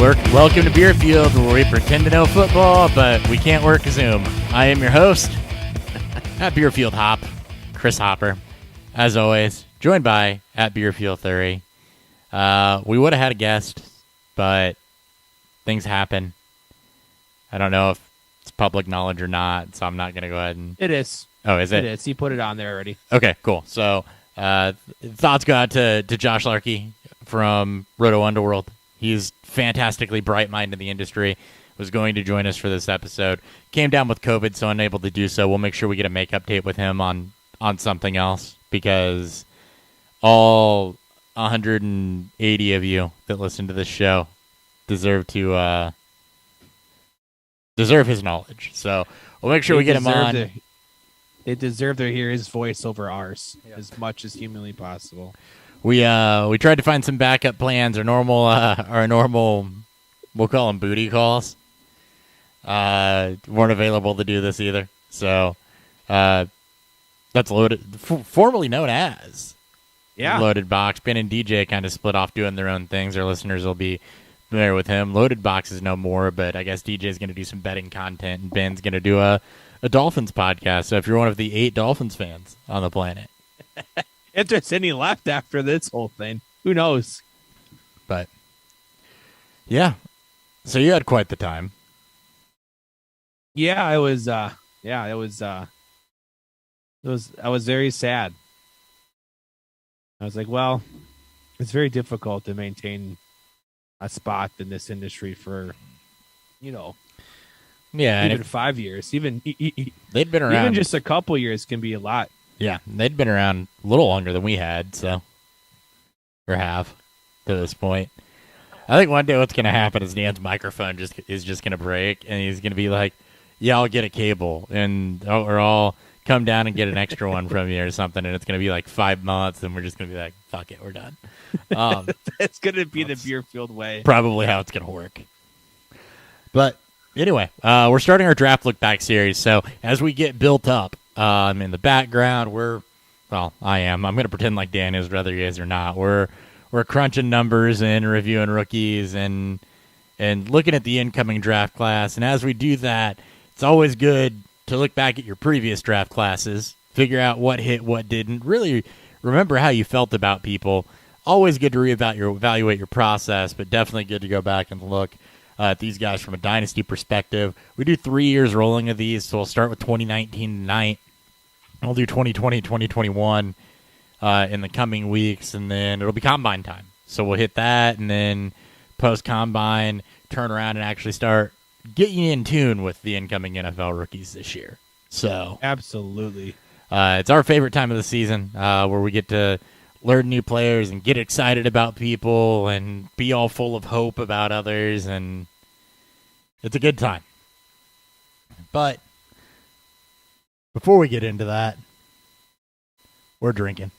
Welcome to Beerfield, where we pretend to know football, but we can't work Zoom. I am your host at Beerfield Hop, Chris Hopper, as always, joined by at Beerfield Theory. We would have had a guest, but things happen. I don't know if it's public knowledge or not, so I'm not going to go ahead and... It is. Oh, is it? It is. He put it on there already. Okay, cool. So, thoughts go out to Josh Larkey from Roto Underworld. He's fantastically bright mind in the industry. Was going to join us for this episode. Came down with COVID, so unable to do so. We'll make sure we get a makeup tape with him on something else, because all 180 of you that listen to this show deserve to deserve his knowledge. So we'll make sure we get him on. They deserve to hear his voice over ours as much as humanly possible. We tried to find some backup plans. Our normal, we'll call them booty calls, weren't available to do this either. So that's Loaded, formerly known as Loaded Box. Ben and DJ kind of split off doing their own things. Our listeners will be familiar with him. Loaded Box is no more, but I guess DJ is going to do some betting content, and Ben's going to do a Dolphins podcast. So if you're one of the 8 Dolphins fans on the planet. If there's any left after this whole thing, who knows? But yeah, so you had quite the time. Yeah, I was very sad. I was like, well, it's very difficult to maintain a spot in this industry for, even 5 years, they'd been around. Even just a couple years can be a lot. Yeah, they'd been around a little longer than we had, or have to this point. I think one day what's going to happen is Dan's microphone is just going to break, and he's going to be like, "Yeah, I'll get a cable, or I'll come down and get an extra one from you or something," and it's going to be like 5 months, and we're just going to be like, "Fuck it, we're done." That's going to be the Beerfield way. Probably how it's going to work. But anyway, we're starting our draft look back series, so as we get built up. In the background, I am. I'm going to pretend like Dan is, whether he is or not. We're crunching numbers and reviewing rookies and looking at the incoming draft class. And as we do that, it's always good to look back at your previous draft classes, figure out what hit, what didn't, really remember how you felt about people. Always good to evaluate your process, but definitely good to go back and look at these guys from a dynasty perspective. We do 3 years rolling of these, so we'll start with 2019 tonight. We'll do 2020, 2021 in the coming weeks, and then it'll be Combine time. So we'll hit that, and then post-Combine, turn around and actually start getting in tune with the incoming NFL rookies this year. So absolutely. It's our favorite time of the season where we get to learn new players and get excited about people and be all full of hope about others, and it's a good time. But before we get into that, we're drinking.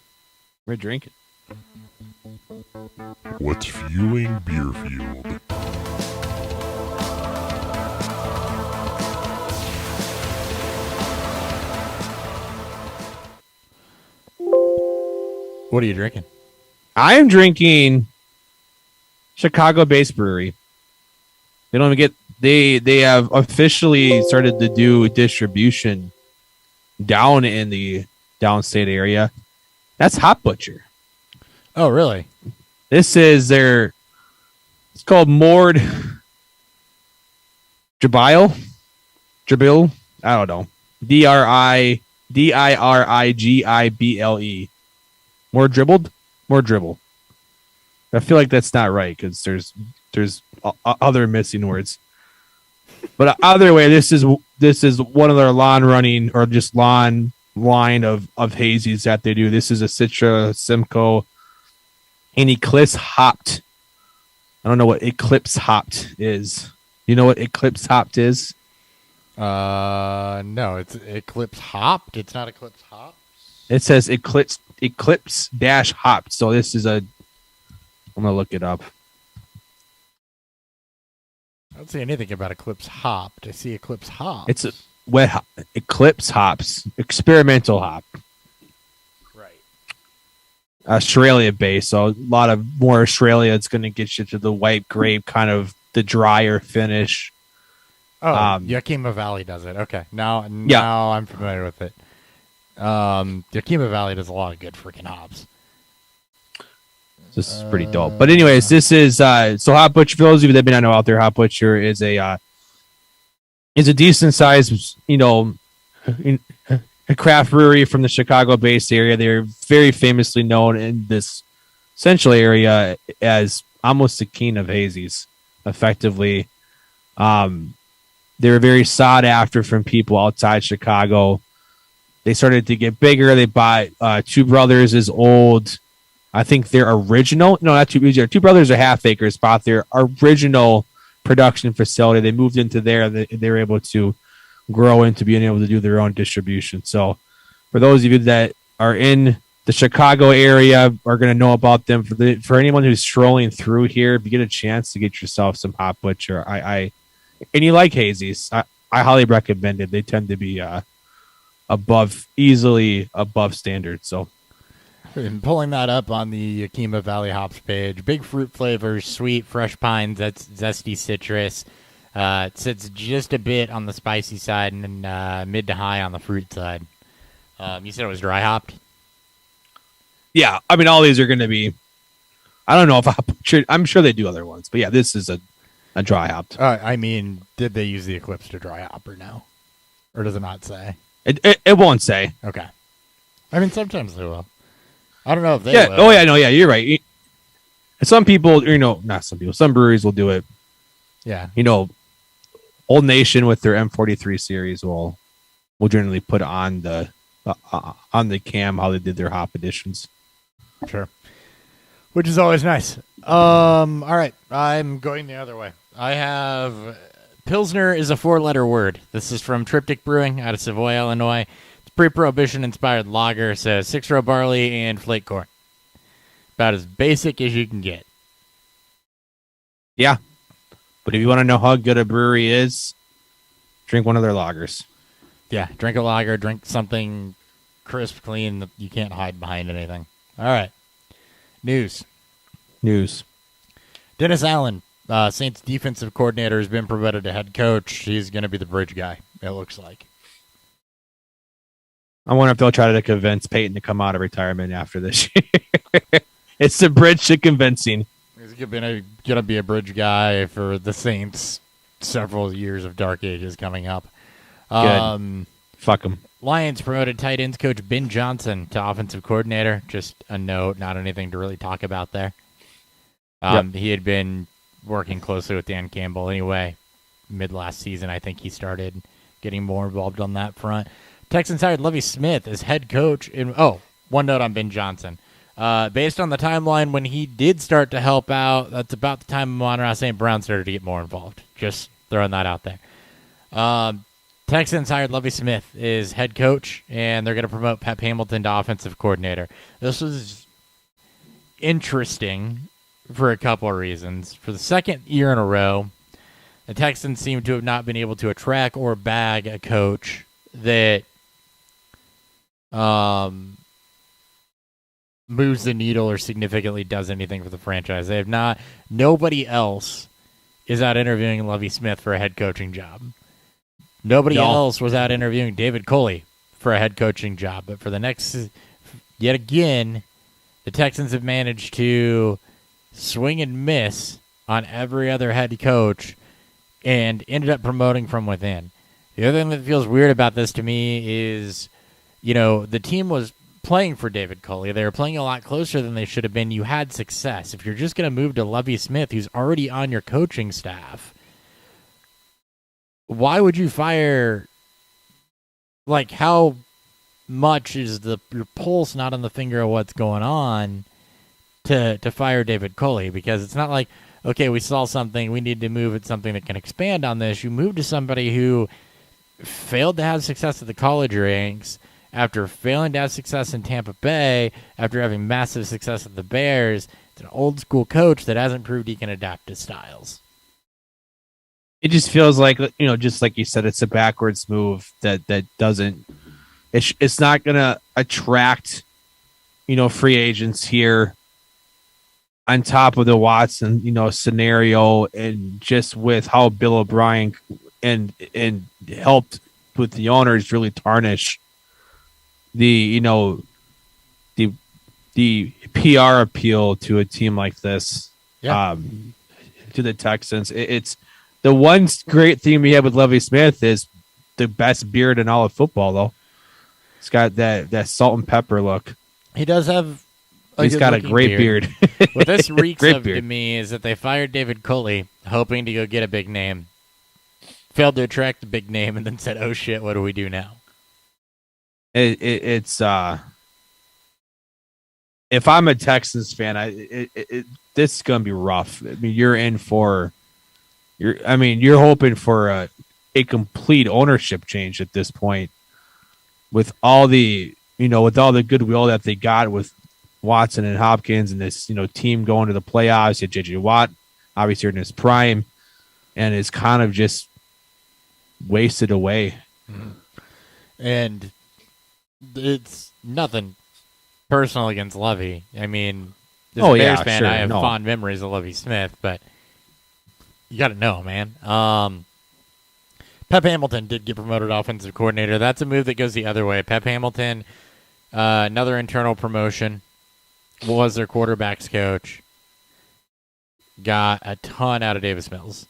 We're drinking. What's fueling Beerfield? What are you drinking? I am drinking Chicago-based brewery. They don't even get. They have officially started to do distribution down in the downstate area. That's Hop Butcher. Oh, really? This is it's called Mord Jabil. I don't know. Dirigible. More dribble. I feel like that's not right because there's other missing words. But either way, this is one of their lawn running or just lawn line of hazies that they do. This is a Citra, Simcoe, and Eclipse hopped. I don't know what Eclipse hopped is. You know what Eclipse hopped is? No, it's Eclipse hopped. It's not Eclipse hops. It says Eclipse dash hopped. So this is I'm gonna look it up. I don't see anything about Eclipse hopped. I see Eclipse hops. It's a wet Eclipse hops, experimental hop. Right. Australia based, so a lot of more Australia. It's going to get you to the white grape kind of the drier finish. Oh, Yakima Valley does it. Okay, now I'm familiar with it. Yakima Valley does a lot of good freaking hops. This is pretty dope. But anyways, this is so Hop Butcher. For those of you that may not know out there, Hop Butcher is a decent sized, a craft brewery from the Chicago-based area. They're very famously known in this central area as almost the king of hazies. Effectively, they were very sought after from people outside Chicago. They started to get bigger. They bought Two Brothers' is old. I think their original, no, not Two Brothers or Half Acres bought their original production facility. They moved into there. They were able to grow into being able to do their own distribution. So for those of you that are in the Chicago area are going to know about them. For anyone who's strolling through here, if you get a chance to get yourself some Hop Butcher, and you like hazies, I highly recommend it. They tend to be easily above standard. So I'm pulling that up on the Yakima Valley hops page. Big fruit flavors, sweet, fresh pines, that's zesty citrus. It sits just a bit on the spicy side and mid to high on the fruit side. You said it was dry hopped? Yeah, I mean, all these are going to be. I don't know if I'm sure they do other ones, but yeah, this is a dry hopped. I mean, did they use the Eclipse to dry hop or no? Or does it not say? It won't say. Okay. I mean, sometimes they will. I don't know if they will. Oh, yeah, no, yeah, you're right. Some people, not some people, some breweries will do it. Yeah. Old Nation with their M43 series will generally put on the cam how they did their hop editions. Sure. Which is always nice. All right. I'm going the other way. I have Pilsner is a 4-letter word. This is from Triptych Brewing out of Savoy, Illinois. It's pre-prohibition inspired lager. So 6-row barley and flake corn. About as basic as you can get. Yeah. But if you want to know how good a brewery is, drink one of their lagers. Yeah. Drink a lager. Drink something crisp, clean that you can't hide behind anything. All right. News. Dennis Allen, Saints defensive coordinator, has been promoted to head coach. He's going to be the bridge guy, it looks like. I wonder if they'll try to convince Peyton to come out of retirement after this year. It's the bridge to convincing. He's going to be a bridge guy for the Saints. Several years of dark ages coming up. Good. Fuck him. Lions promoted tight ends coach Ben Johnson to offensive coordinator. Just a note, not anything to really talk about there. He had been working closely with Dan Campbell anyway. Mid last season, I think he started getting more involved on that front. Texans hired Lovie Smith as head coach. One note on Ben Johnson. Based on the timeline when he did start to help out, that's about the time Monroe St. Brown started to get more involved. Just throwing that out there. Texans hired Lovie Smith as head coach, and they're going to promote Pep Hamilton to offensive coordinator. This was interesting for a couple of reasons. For the second year in a row, the Texans seem to have not been able to attract or bag a coach that moves the needle or significantly does anything for the franchise. They have not. Nobody else is out interviewing Lovie Smith for a head coaching job. Nobody else was out interviewing David Culley for a head coaching job. But for the next, yet again, the Texans have managed to swing and miss on every other head coach and ended up promoting from within. The other thing that feels weird about this to me is, the team was playing for David Culley. They were playing a lot closer than they should have been. You had success. If you're just going to move to Lovie Smith, who's already on your coaching staff, why would you fire? Like, how much is your pulse not on the finger of what's going on to fire David Culley? Because it's not like, okay, we saw something, we need to move at something that can expand on this. You move to somebody who failed to have success at the college ranks, after failing to have success in Tampa Bay, after having massive success at the Bears. It's an old school coach that hasn't proved he can adapt to styles. It just feels like, just like you said, it's a backwards move that doesn't, it's not going to attract, free agents here. on top of the Watson, scenario, and just with how Bill O'Brien and helped with the owners really tarnish the the PR appeal to a team like this, to the Texans. It's the one great thing we have with Lovie Smith is the best beard in all of football, though. It's got that salt and pepper look. He does have. He's got a great beard. What this reeks of beard. to me is that they fired David Culley, hoping to go get a big name, failed to attract a big name, and then said, "Oh shit, what do we do now?" It's if I'm a Texans fan, this is gonna be rough. I mean, you're hoping for a complete ownership change at this point, with all the goodwill that they got with Watson and Hopkins and this team going to the playoffs. You had JJ Watt, obviously in his prime, and it's kind of just wasted away. Mm-hmm. And it's nothing personal against Lovey. I mean, as a Bears fan, I have fond memories of Lovie Smith, but you got to know, man. Pep Hamilton did get promoted offensive coordinator. That's a move that goes the other way. Pep Hamilton, another internal promotion, was their quarterback's coach. Got a ton out of Davis Mills.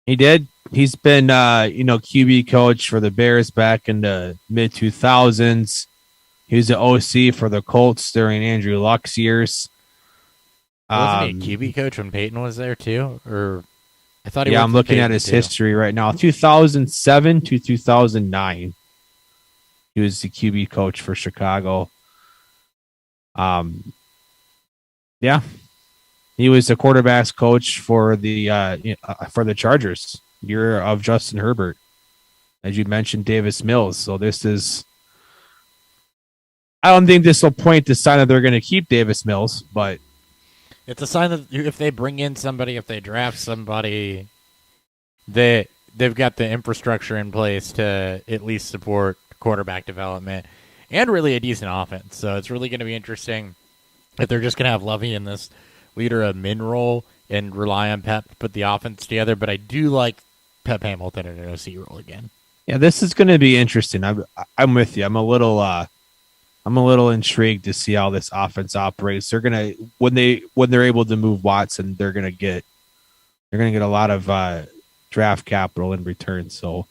He did. He's been, QB coach for the Bears back in the mid-2000s. He was the OC for the Colts during Andrew Luck's years. Wasn't he a QB coach when Peyton was there too? Or I thought he. Yeah, I'm looking at his history right now. 2007 to 2009, he was the QB coach for Chicago. Yeah, he was the quarterbacks coach for the Chargers, year of Justin Herbert, as you mentioned, Davis Mills. So I don't think this will point to sign that they're going to keep Davis Mills, but it's a sign that if they bring in somebody, if they draft somebody, they've got the infrastructure in place to at least support quarterback development and really a decent offense. So it's really going to be interesting if they're just going to have Lovey in this leader of min role and rely on Pep to put the offense together. But I do like Pep Hamilton in an OC role again. Yeah, this is going to be interesting. I'm with you. I'm a little intrigued to see how this offense operates. They're gonna when they're able to move Watson, they're gonna get a lot of draft capital in return. So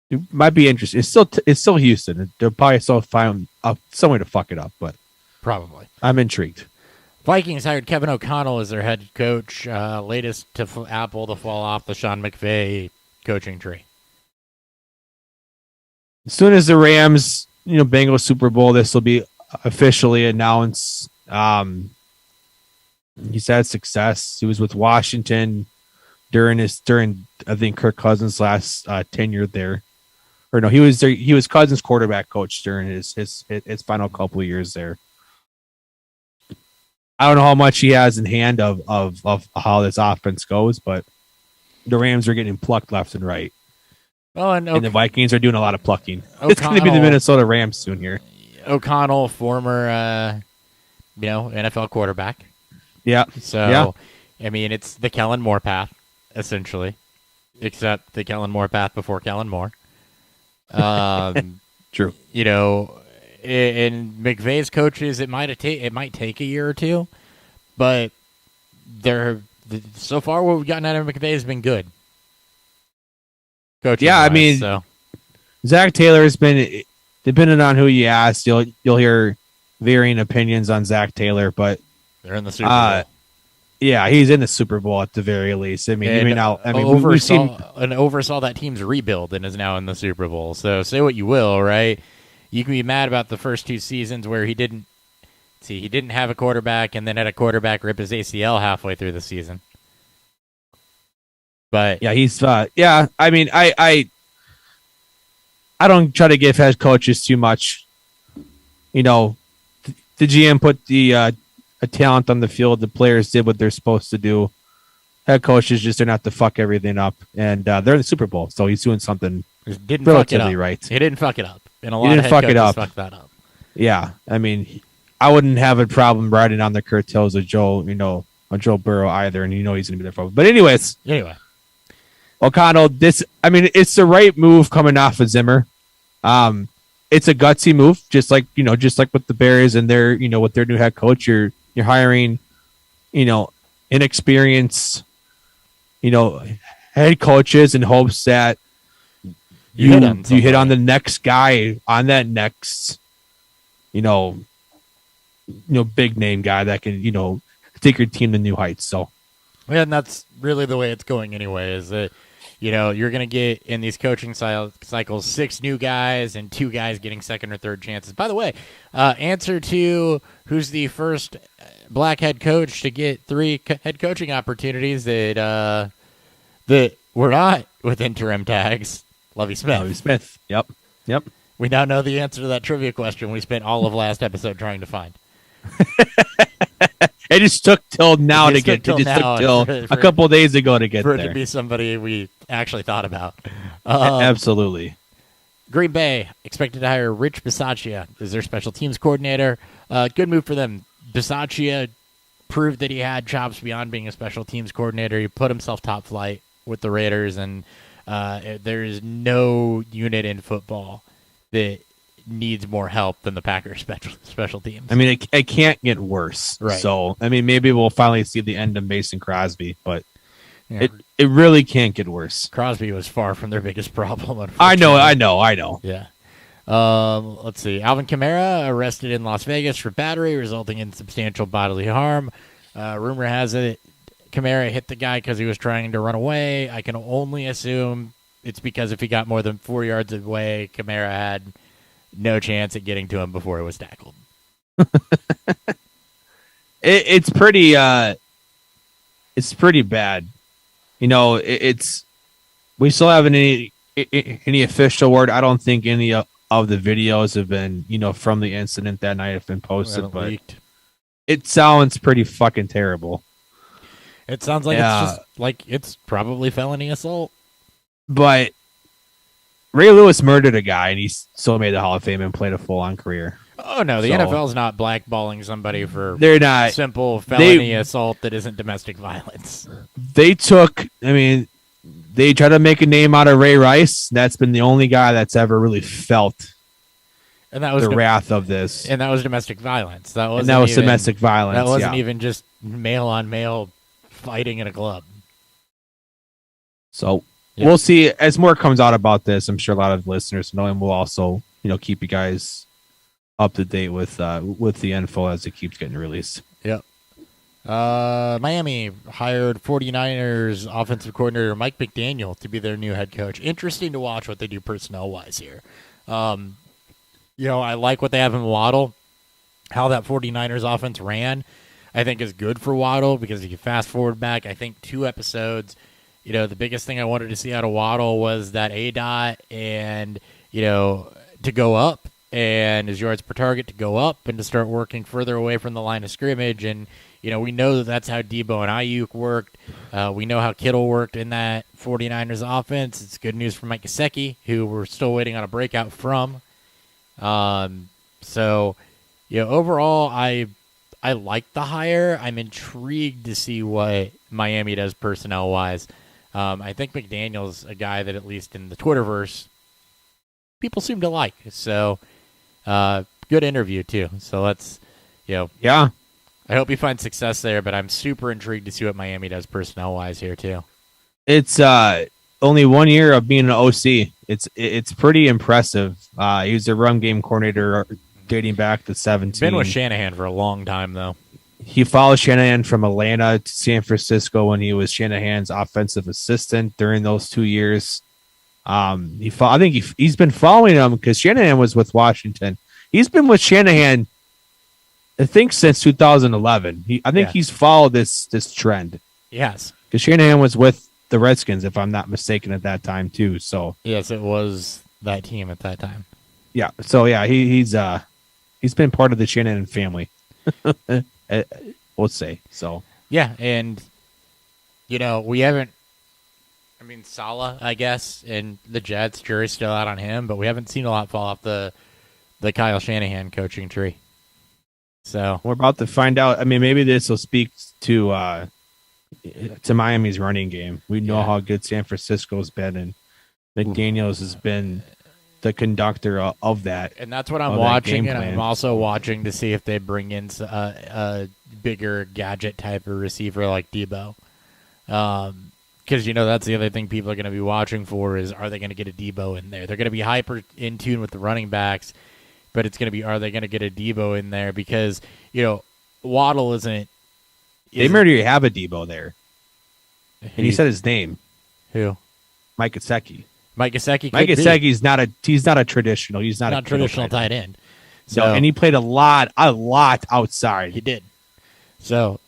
it might be interesting. It's still Houston. They'll probably still find some way to fuck it up, but probably. I'm intrigued. Vikings hired Kevin O'Connell as their head coach, latest apple to fall off the Sean McVay coaching tree. As soon as the Rams, Bengals Super Bowl, this will be officially announced. He's had success. He was with Washington during I think Kirk Cousins' last tenure there. Or no, he was Cousins' quarterback coach during his final couple of years there. I don't know how much he has in hand of how this offense goes, but the Rams are getting plucked lleft and right. Oh, and the Vikings are doing a lot of plucking. It's going to be the Minnesota Rams soon here. O'Connell, former, NFL quarterback. Yeah. So, yeah. I mean, it's the Kellen Moore path, essentially, except the Kellen Moore path before Kellen Moore. True. In McVay's coaches, it might take a year or two, but so far what we've gotten out of McVay has been good. Yeah, I mean, Zach Taylor has been, depending on who you ask, you'll hear varying opinions on Zach Taylor, but they're in the Super Bowl. Yeah, he's in the Super Bowl at the very least. I mean, oversaw that team's rebuild and is now in the Super Bowl. So say what you will, right? You can be mad about the first two seasons where he didn't have a quarterback and then had a quarterback rip his ACL halfway through the season. But yeah, he's I mean, I don't try to give head coaches too much. The GM put the a talent on the field. The players did what they're supposed to do. Head coaches just don't have to fuck everything up, and they're in the Super Bowl, so he's doing something relatively right. He didn't fuck it up, and a lot of head coaches fucked that up. Yeah, I mean, I wouldn't have a problem riding on the curtails of Joe Burrow either, and he's going to be there for. But anyways, O'Connell, it's the right move coming off of Zimmer. It's a gutsy move, just like with the Bears and their, with their new head coach. You're hiring, inexperienced, head coaches in hopes that you hit on the next guy on that next, big name guy that can, take your team to new heights. So, yeah, and that's really the way it's going anyway. Is that you're going to get in these coaching cycles 6 new guys and 2 guys getting second or third chances. By the way, answer to who's the first black head coach to get 3 head coaching opportunities that were not with interim tags. Lovie Smith. Yep. We now know the answer to that trivia question we spent all of last episode trying to find. It just took till now to get. It just took till a couple days ago to get for there. it to be somebody we actually thought about. Absolutely. Green Bay expected to hire Rich Bisaccia as their special teams coordinator. Good move for them. Bisaccia proved that he had chops beyond being a special teams coordinator. He put himself top flight with the Raiders, and there is no unit in football that needs more help than the Packers special teams. I mean, it can't get worse. Right. So, I mean, maybe we'll finally see the end of Mason Crosby, but it really can't get worse. Crosby was far from their biggest problem. I know. Yeah. Let's see. Alvin Kamara arrested in Las Vegas for battery, resulting in substantial bodily harm. Rumor has it Kamara hit the guy because he was trying to run away. I can only assume it's because if he got more than 4 yards away, Kamara had no chance at getting to him before he was tackled. It's pretty bad. We still haven't any official word. I don't think any of the videos have been, from the incident that night have been posted, but leaked. It sounds pretty fucking terrible. It sounds like it's probably felony assault. But Ray Lewis murdered a guy, and he still made the Hall of Fame and played a full-on career. Oh, no. The NFL's not blackballing somebody for they're not simple felony assault that isn't domestic violence. They tried to make a name out of Ray Rice. That's been the only guy that's ever really felt the wrath of this. And that was domestic violence. That was domestic violence. That wasn't even just male-on-male fighting in a club. So... Yep. We'll see as more comes out about this. I'm sure a lot of listeners know, and we'll also, keep you guys up to date with the info as it keeps getting released. Yep. Miami hired 49ers offensive coordinator Mike McDaniel to be their new head coach. Interesting to watch what they do personnel-wise here. I like what they have in Waddle. How that 49ers offense ran, I think, is good for Waddle because if you fast forward back, I think 2 episodes, the biggest thing I wanted to see out of Waddle was that ADOT and, to go up and his yards per target to go up and to start working further away from the line of scrimmage. And, we know that that's how Debo and Ayuk worked. We know how Kittle worked in that 49ers offense. It's good news for Mike Gesicki, who we're still waiting on a breakout from. Overall, I like the hire. I'm intrigued to see what Miami does personnel-wise. I think McDaniel's a guy that, at least in the Twitterverse, people seem to like. So, good interview, too. So, let's, Yeah. I hope he finds success there, but I'm super intrigued to see what Miami does personnel-wise here, too. It's only 1 year of being an OC. It's pretty impressive. He was a run game coordinator dating back to 17. Been with Shanahan for a long time, though. He followed Shanahan from Atlanta to San Francisco when he was Shanahan's offensive assistant during those 2 years. I think he's been following him because Shanahan was with Washington. He's been with Shanahan, I think, since 2011. He's followed this trend. Yes, because Shanahan was with the Redskins, if I'm not mistaken, at that time too. So yes, it was that team at that time. Yeah. So yeah, he's been part of the Shanahan family. Let's say so. Yeah, and we haven't. I mean, Saleh, I guess, and the Jets. Jury's still out on him, but we haven't seen a lot fall off the Kyle Shanahan coaching tree. So we're about to find out. I mean, maybe this will speak to Miami's running game. We know how good San Francisco's been, and McDaniels has been the conductor of that. And that's what I'm watching, and I'm also watching to see if they bring in a bigger gadget type of receiver like Debo. Because, that's the other thing people are going to be watching for is, are they going to get a Debo in there? They're going to be hyper in tune with the running backs, but it's going to be, are they going to get a Debo in there? Because, Waddle isn't. They already have a Debo there. And he said his name. Who? Mike Gesicki. Mike Gesicki. Mike Gesicki's not a traditional. He's not a traditional tight end. So, no, and he played a lot outside. He did. So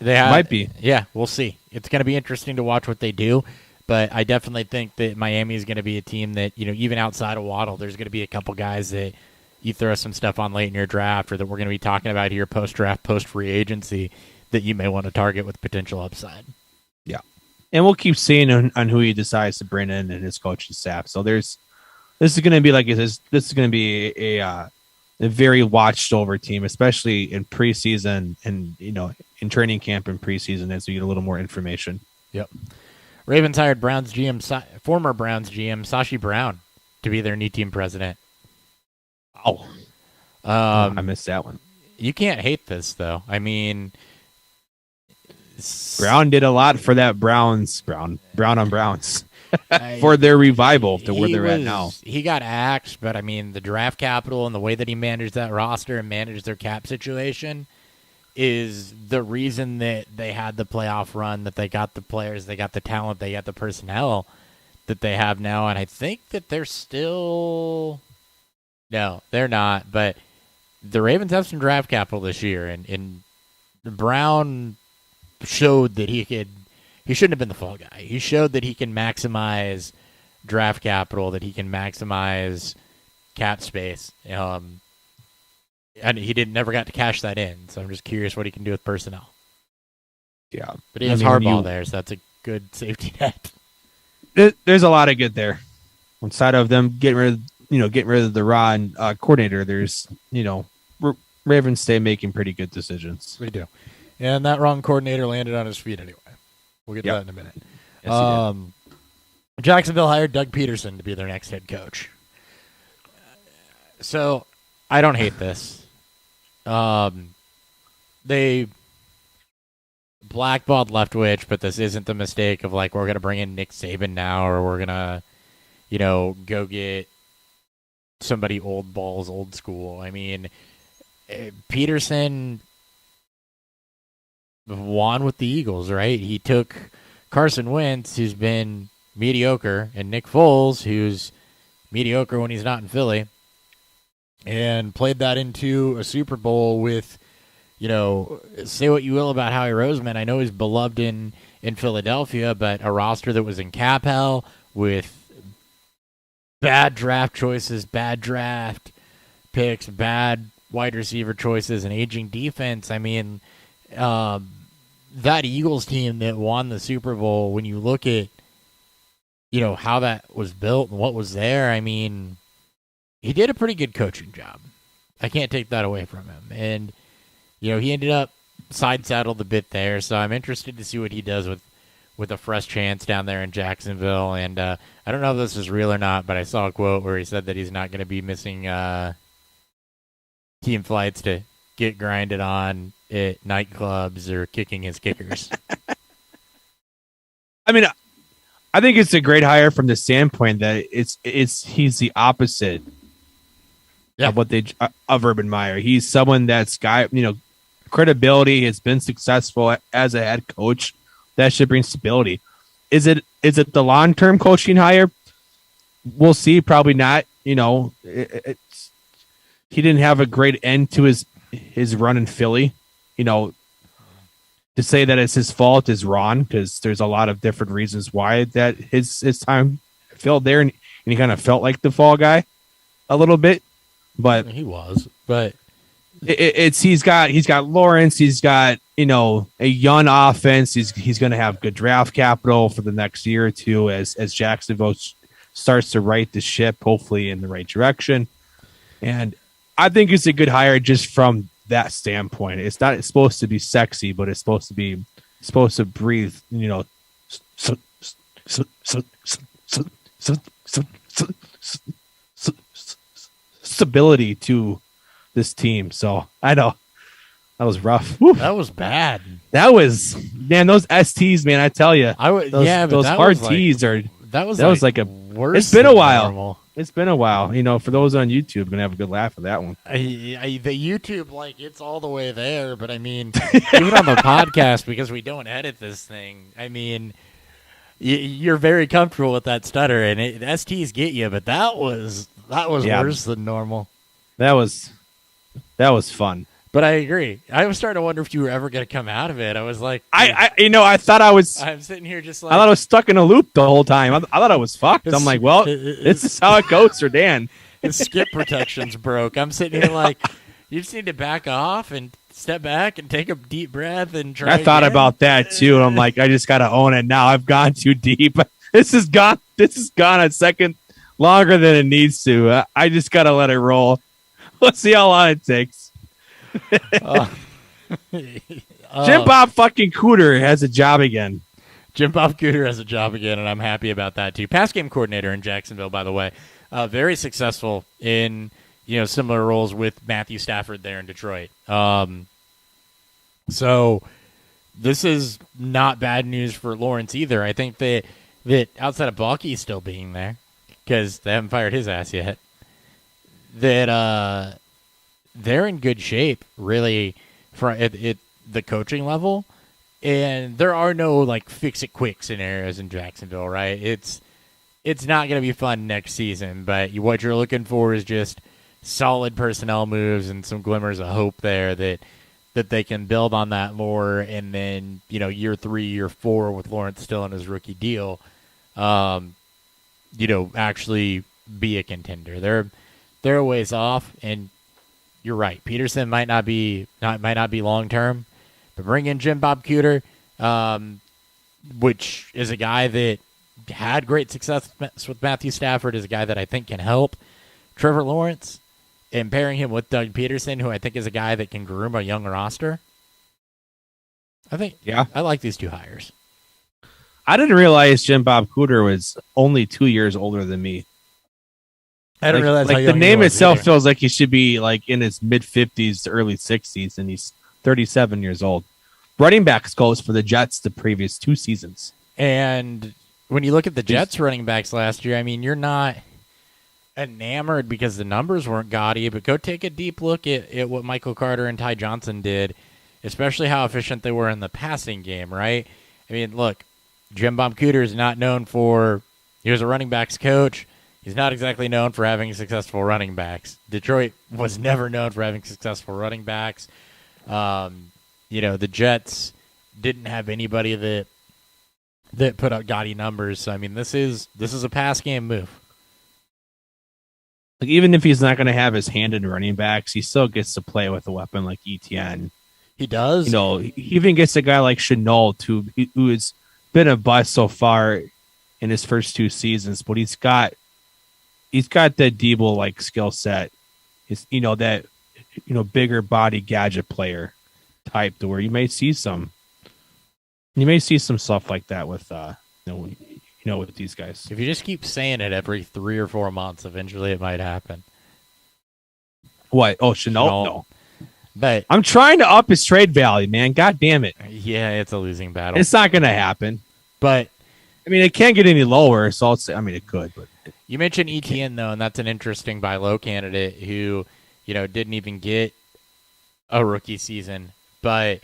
might be. Yeah, we'll see. It's going to be interesting to watch what they do, but I definitely think that Miami is going to be a team that, even outside of Waddle, there's going to be a couple guys that you throw some stuff on late in your draft, or that we're going to be talking about here post-draft, post-free agency, that you may want to target with potential upside. Yeah. And we'll keep seeing on who he decides to bring in and his coaching staff. So this is going to be this is going to be a very watched over team, especially in preseason and in training camp and preseason as we get a little more information. Yep. Ravens hired former Browns GM Sashi Brown to be their new team president. Oh, I missed that one. You can't hate this though. I mean, Brown did a lot for that Brown on Browns for their revival to where they're at now. He got axed, but I mean, the draft capital and the way that he managed that roster and managed their cap situation is the reason that they had the playoff run, that they got the players, they got the talent, they got the personnel that they have now. And I think that they're still... No, they're not. But the Ravens have some draft capital this year, and Brown showed that he shouldn't have been the fall guy. He showed that he can maximize draft capital, that he can maximize cap space. And he never got to cash that in, so I'm just curious what he can do with personnel. Yeah. But he has Harbaugh there, so that's a good safety net. There's a lot of good there. Inside of them getting rid of the Ron coordinator, there's, Ravens stay making pretty good decisions. We do. And that wrong coordinator landed on his feet anyway. We'll get to that in a minute. Yes, Jacksonville hired Doug Peterson to be their next head coach. So I don't hate this. They blackballed Leftwich, but this isn't the mistake of we're going to bring in Nick Saban now, or we're going to, go get somebody old balls, old school. I mean, Peterson won with the Eagles, right? He took Carson Wentz, who's been mediocre, and Nick Foles, who's mediocre when he's not in Philly, and played that into a Super Bowl with, say what you will about Howie Roseman. I know he's beloved in Philadelphia, but a roster that was in cap hell with bad draft choices, bad draft picks, bad wide receiver choices, and aging defense. I mean, that Eagles team that won the Super Bowl, when you look at, how that was built and what was there, I mean, he did a pretty good coaching job. I can't take that away from him. And, he ended up side-saddled a bit there, so I'm interested to see what he does with a fresh chance down there in Jacksonville. And I don't know if this is real or not, but I saw a quote where he said that he's not going to be missing team flights to get grinded on at nightclubs or kicking his kickers. I mean, I think it's a great hire from the standpoint that he's the opposite of Urban Meyer. He's someone that's credibility, has been successful as a head coach. That should bring stability. Is it the long-term coaching hire? We'll see. Probably not. He didn't have a great end to his run in Philly. To say that it's his fault is wrong, because there's a lot of different reasons why that his time fell there, and he kind of felt like the fall guy a little bit. But he was. But he's got Lawrence. He's got a young offense. He's going to have good draft capital for the next year or two as Jacksonville starts to right the ship, hopefully in the right direction. And I think it's a good hire just from that standpoint. It's not supposed to be sexy, but it's supposed to breathe, stability to this team. So I know that was rough. Woo. That was bad. That was, man, those STs, man, I tell you. Those hard T's are. That was like a worse. It's been a while. Normal. It's been a while. For those on YouTube, gonna have a good laugh at that one. The YouTube, it's all the way there. But I mean, even on the podcast, because we don't edit this thing. I mean, you're very comfortable with that stutter, and STs get you. But that was worse than normal. That was fun. But I agree. I was starting to wonder if you were ever going to come out of it. I was like, I thought I was. I'm sitting here just like, I thought I was stuck in a loop the whole time. I thought I was fucked. I'm like, well, this is how it goes for Dan. His skip protection's broke. I'm sitting here like, you just need to back off and step back and take a deep breath and try. I thought about that too, and I'm like, I just got to own it now. I've gone too deep. This has gone a second longer than it needs to. I just got to let it roll. Let's see how long it takes. Jim Bob fucking Cooter has a job again. Jim Bob Cooter has a job again, and I'm happy about that too. Pass game coordinator in Jacksonville, by the way, very successful in similar roles with Matthew Stafford there in Detroit. So this is not bad news for Lawrence either. I think that outside of Balky still being there, because they haven't fired his ass yet, that they're in good shape, really, at the coaching level. And there are no fix-it-quick scenarios in Jacksonville, right? It's not going to be fun next season, but what you're looking for is just solid personnel moves and some glimmers of hope there that they can build on that more. And then, year 3, year 4 with Lawrence still in his rookie deal, actually be a contender. They're a ways off, and you're right. Peterson might not be long term, but bring in Jim Bob Cooter, which is a guy that had great success with Matthew Stafford, is a guy that I think can help Trevor Lawrence, and pairing him with Doug Peterson, who I think is a guy that can groom a young roster. I like these two hires. I didn't realize Jim Bob Cooter was only 2 years older than me. I don't realize how young the name itself either. feels like he should be in his mid-50s to early 60s, and he's 37 years old. Running backs goes for the Jets the previous 2 seasons. And when you look at the Jets running backs last year, I mean, you're not enamored because the numbers weren't gaudy, but go take a deep look at what Michael Carter and Ty Johnson did, especially how efficient they were in the passing game, right? I mean, look, Jim Bob Cooter is not known for – he was a running backs coach. He's not exactly known for having successful running backs. Detroit was never known for having successful running backs. The Jets didn't have anybody that put up gaudy numbers. So, I mean, this is a pass game move. Even if he's not going to have his hand in running backs, he still gets to play with a weapon like ETN. He does. He even gets a guy like Chenault, who has been a bust so far in his first 2 seasons, but he's got that Debo skill set. It's that bigger body gadget player type to where you may see some stuff like that with with these guys. If you just keep saying it every 3 or 4 months, eventually it might happen. What? Oh, Chenault? No. But I'm trying to up his trade value, man. God damn it. Yeah, it's a losing battle. It's not going to happen. But I mean, it can't get any lower, so I'll say, I mean, it could, but you mentioned ETN though, and that's an interesting buy low candidate who, didn't even get a rookie season, but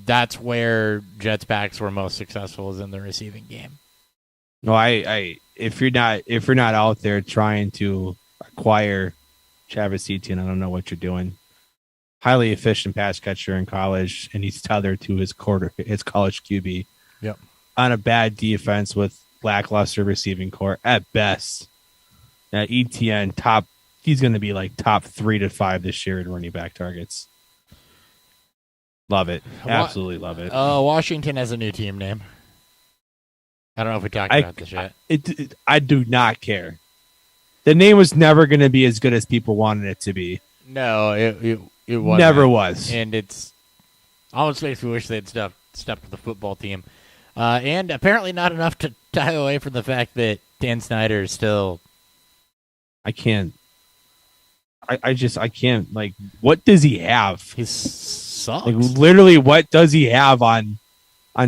that's where Jets backs were most successful, is in the receiving game. No, if you're not out there trying to acquire Travis Etienne, I don't know what you're doing. Highly efficient pass catcher in college, and he's tethered to his college QB. Yep. On a bad defense with lackluster receiving core at best. Now Etienne he's going to be top 3 to 5 this year in running back targets. Love it. Absolutely love it. Washington has a new team name. I don't know if we talked about this yet. I do not care. the name was never going to be as good as people wanted it to be. No, it wasn't. Never was. And it's almost makes me wish they'd stepped with the football team. And apparently not enough to tie away from the fact that Dan Snyder is still. I can't. I can't. Like, what does he have? He sucks. Like, literally, what does he have on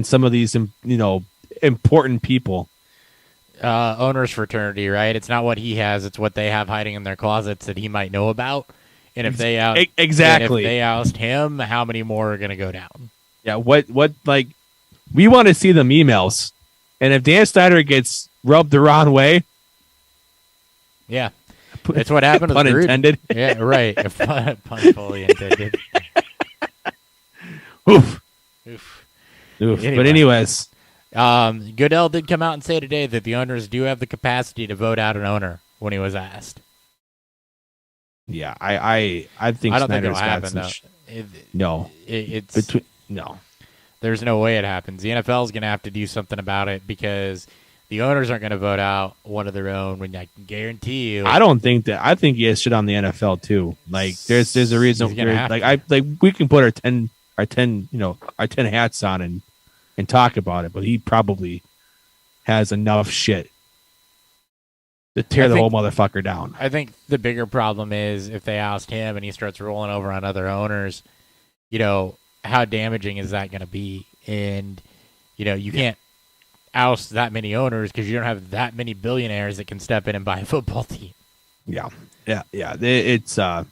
some of these, important people? Owner's fraternity, right? It's not what he has; it's what they have hiding in their closets that he might know about. And if they oust, exactly, and if they oust him, how many more are going to go down? Yeah. What? Like, we want to see them emails, and if Dan Snyder gets rubbed the wrong way, yeah. It's what happened with pun intended. Yeah, right. Pun fully intended. Oof. Anyway. But anyways, Goodell did come out and say today that the owners do have the capacity to vote out an owner when he was asked. Yeah, I think I don't Snyder's think it'll happen though. No, no. There's no way it happens. The NFL is going to have to do something about it because the owners aren't going to vote out one of their own. When I can guarantee you, I don't think that. I think he has shit on the NFL too. Like, there's a reason. We can put our 10 hats on and talk about it, but he probably has enough shit to tear the whole motherfucker down. I think the bigger problem is if they oust him and he starts rolling over on other owners, how damaging is that going to be? And, you can't oust that many owners because you don't have that many billionaires that can step in and buy a football team. Yeah. It's, yeah.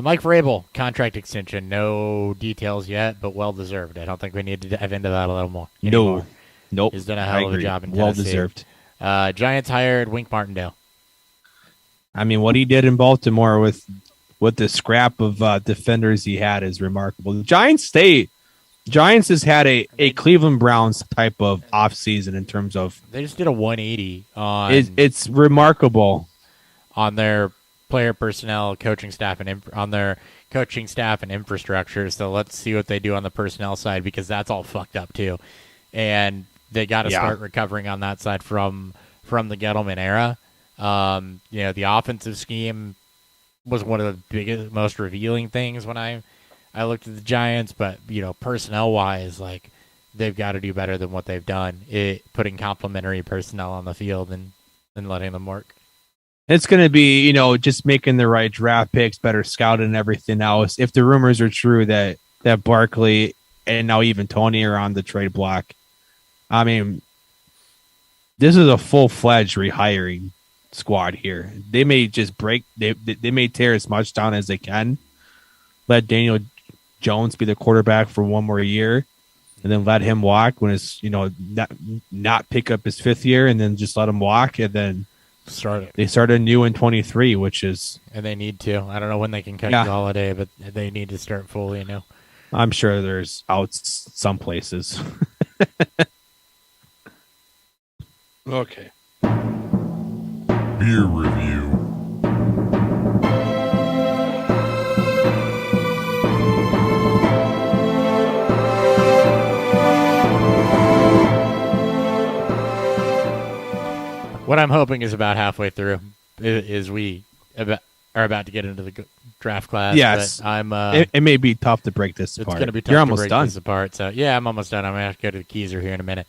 Mike Vrabel, contract extension. No details yet, but well-deserved. I don't think we need to dive into that a little more. No. Nope. He's done a hell of a job in Tennessee. Well-deserved. Giants hired Wink Martindale. I mean, what he did in Baltimore with the scrap of defenders he had is remarkable. The Giants has had a Cleveland Browns type of offseason in terms of... They just did a 180 on... It's remarkable. On their player personnel, coaching staff, and on their coaching staff and infrastructure. So let's see what they do on the personnel side because that's all fucked up too. And they got to start recovering on that side from the Gettleman era. The offensive scheme was one of the biggest, most revealing things when I looked at the Giants. But personnel wise, like they've got to do better than what they've done. Putting complementary personnel on the field and letting them work. It's going to be, just making the right draft picks, better scouting and everything else. If the rumors are true that Barkley and now even Tony are on the trade block, I mean, this is a full-fledged rehiring squad here. They may just they may tear as much down as they can, let Daniel Jones be the quarterback for one more year, and then let him walk when it's, not pick up his fifth year, and then just let him walk, and then they start anew in 23, which is... And they need to. I don't know when they can cut Galladay, but they need to start fully anew. I'm sure there's outs some places. Okay. Beer review. What I'm hoping is about halfway through is we are about to get into the draft class. Yes, but I'm. It may be tough to break this apart. It's going to be tough to break this apart. So yeah, I'm almost done. I'm going to have to go to the Keezer here in a minute.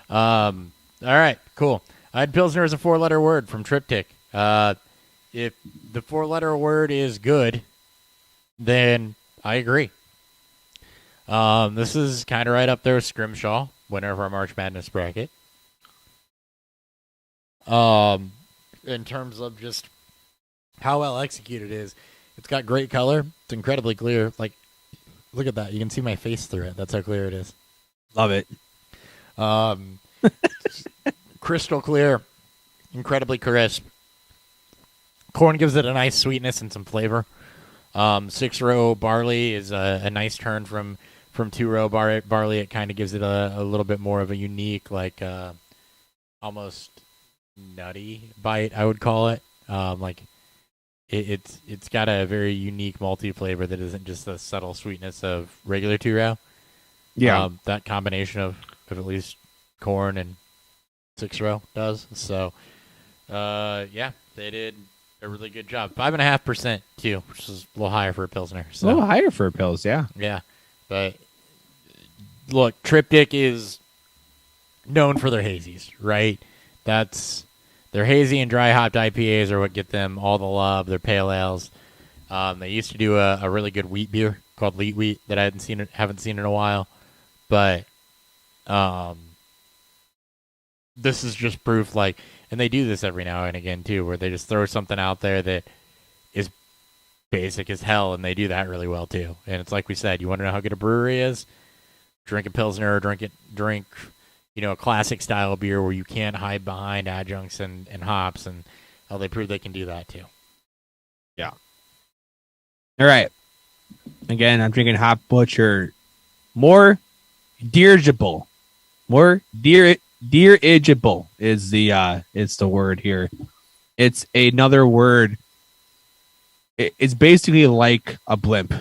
All right, cool. I had Pilsner as a 4-letter word from Triptych. If the 4-letter word is good, then I agree. This is kind of right up there with Scrimshaw, winner of our March Madness bracket. In terms of just how well executed it is, it's got great color. It's incredibly clear. Like, look at that. You can see my face through it. That's how clear it is. Love it. Crystal clear, incredibly crisp. Corn gives it a nice sweetness and some flavor. 6-row barley is a nice turn from 2-row barley. It kind of gives it a little bit more of a unique, like almost nutty bite, I would call it. It's got a very unique malty flavor that isn't just the subtle sweetness of regular 2-row. Yeah, that combination of at least corn and 6-row does. So, yeah, they did a really good job. 5.5% too, which is a little higher for a Pilsner. So. A little higher for a Pils, yeah. Yeah, but look, Triptych is known for their hazies, right? That's their hazy and dry hopped IPAs are what get them all the love. Their pale ales. They used to do a really good wheat beer called Leet Wheat that I haven't seen in a while, but this is just proof. Like, and they do this every now and again too, where they just throw something out there that is basic as hell, and they do that really well too. And it's like we said, you want to know how good a brewery is? Drink a Pilsner, or drink a classic style beer where you can't hide behind adjuncts and hops, and they prove they can do that too. Yeah. All right. Again, I'm drinking Hop Butcher. More dirigible. More dirigible is the word here. It's another word. It's basically like a blimp.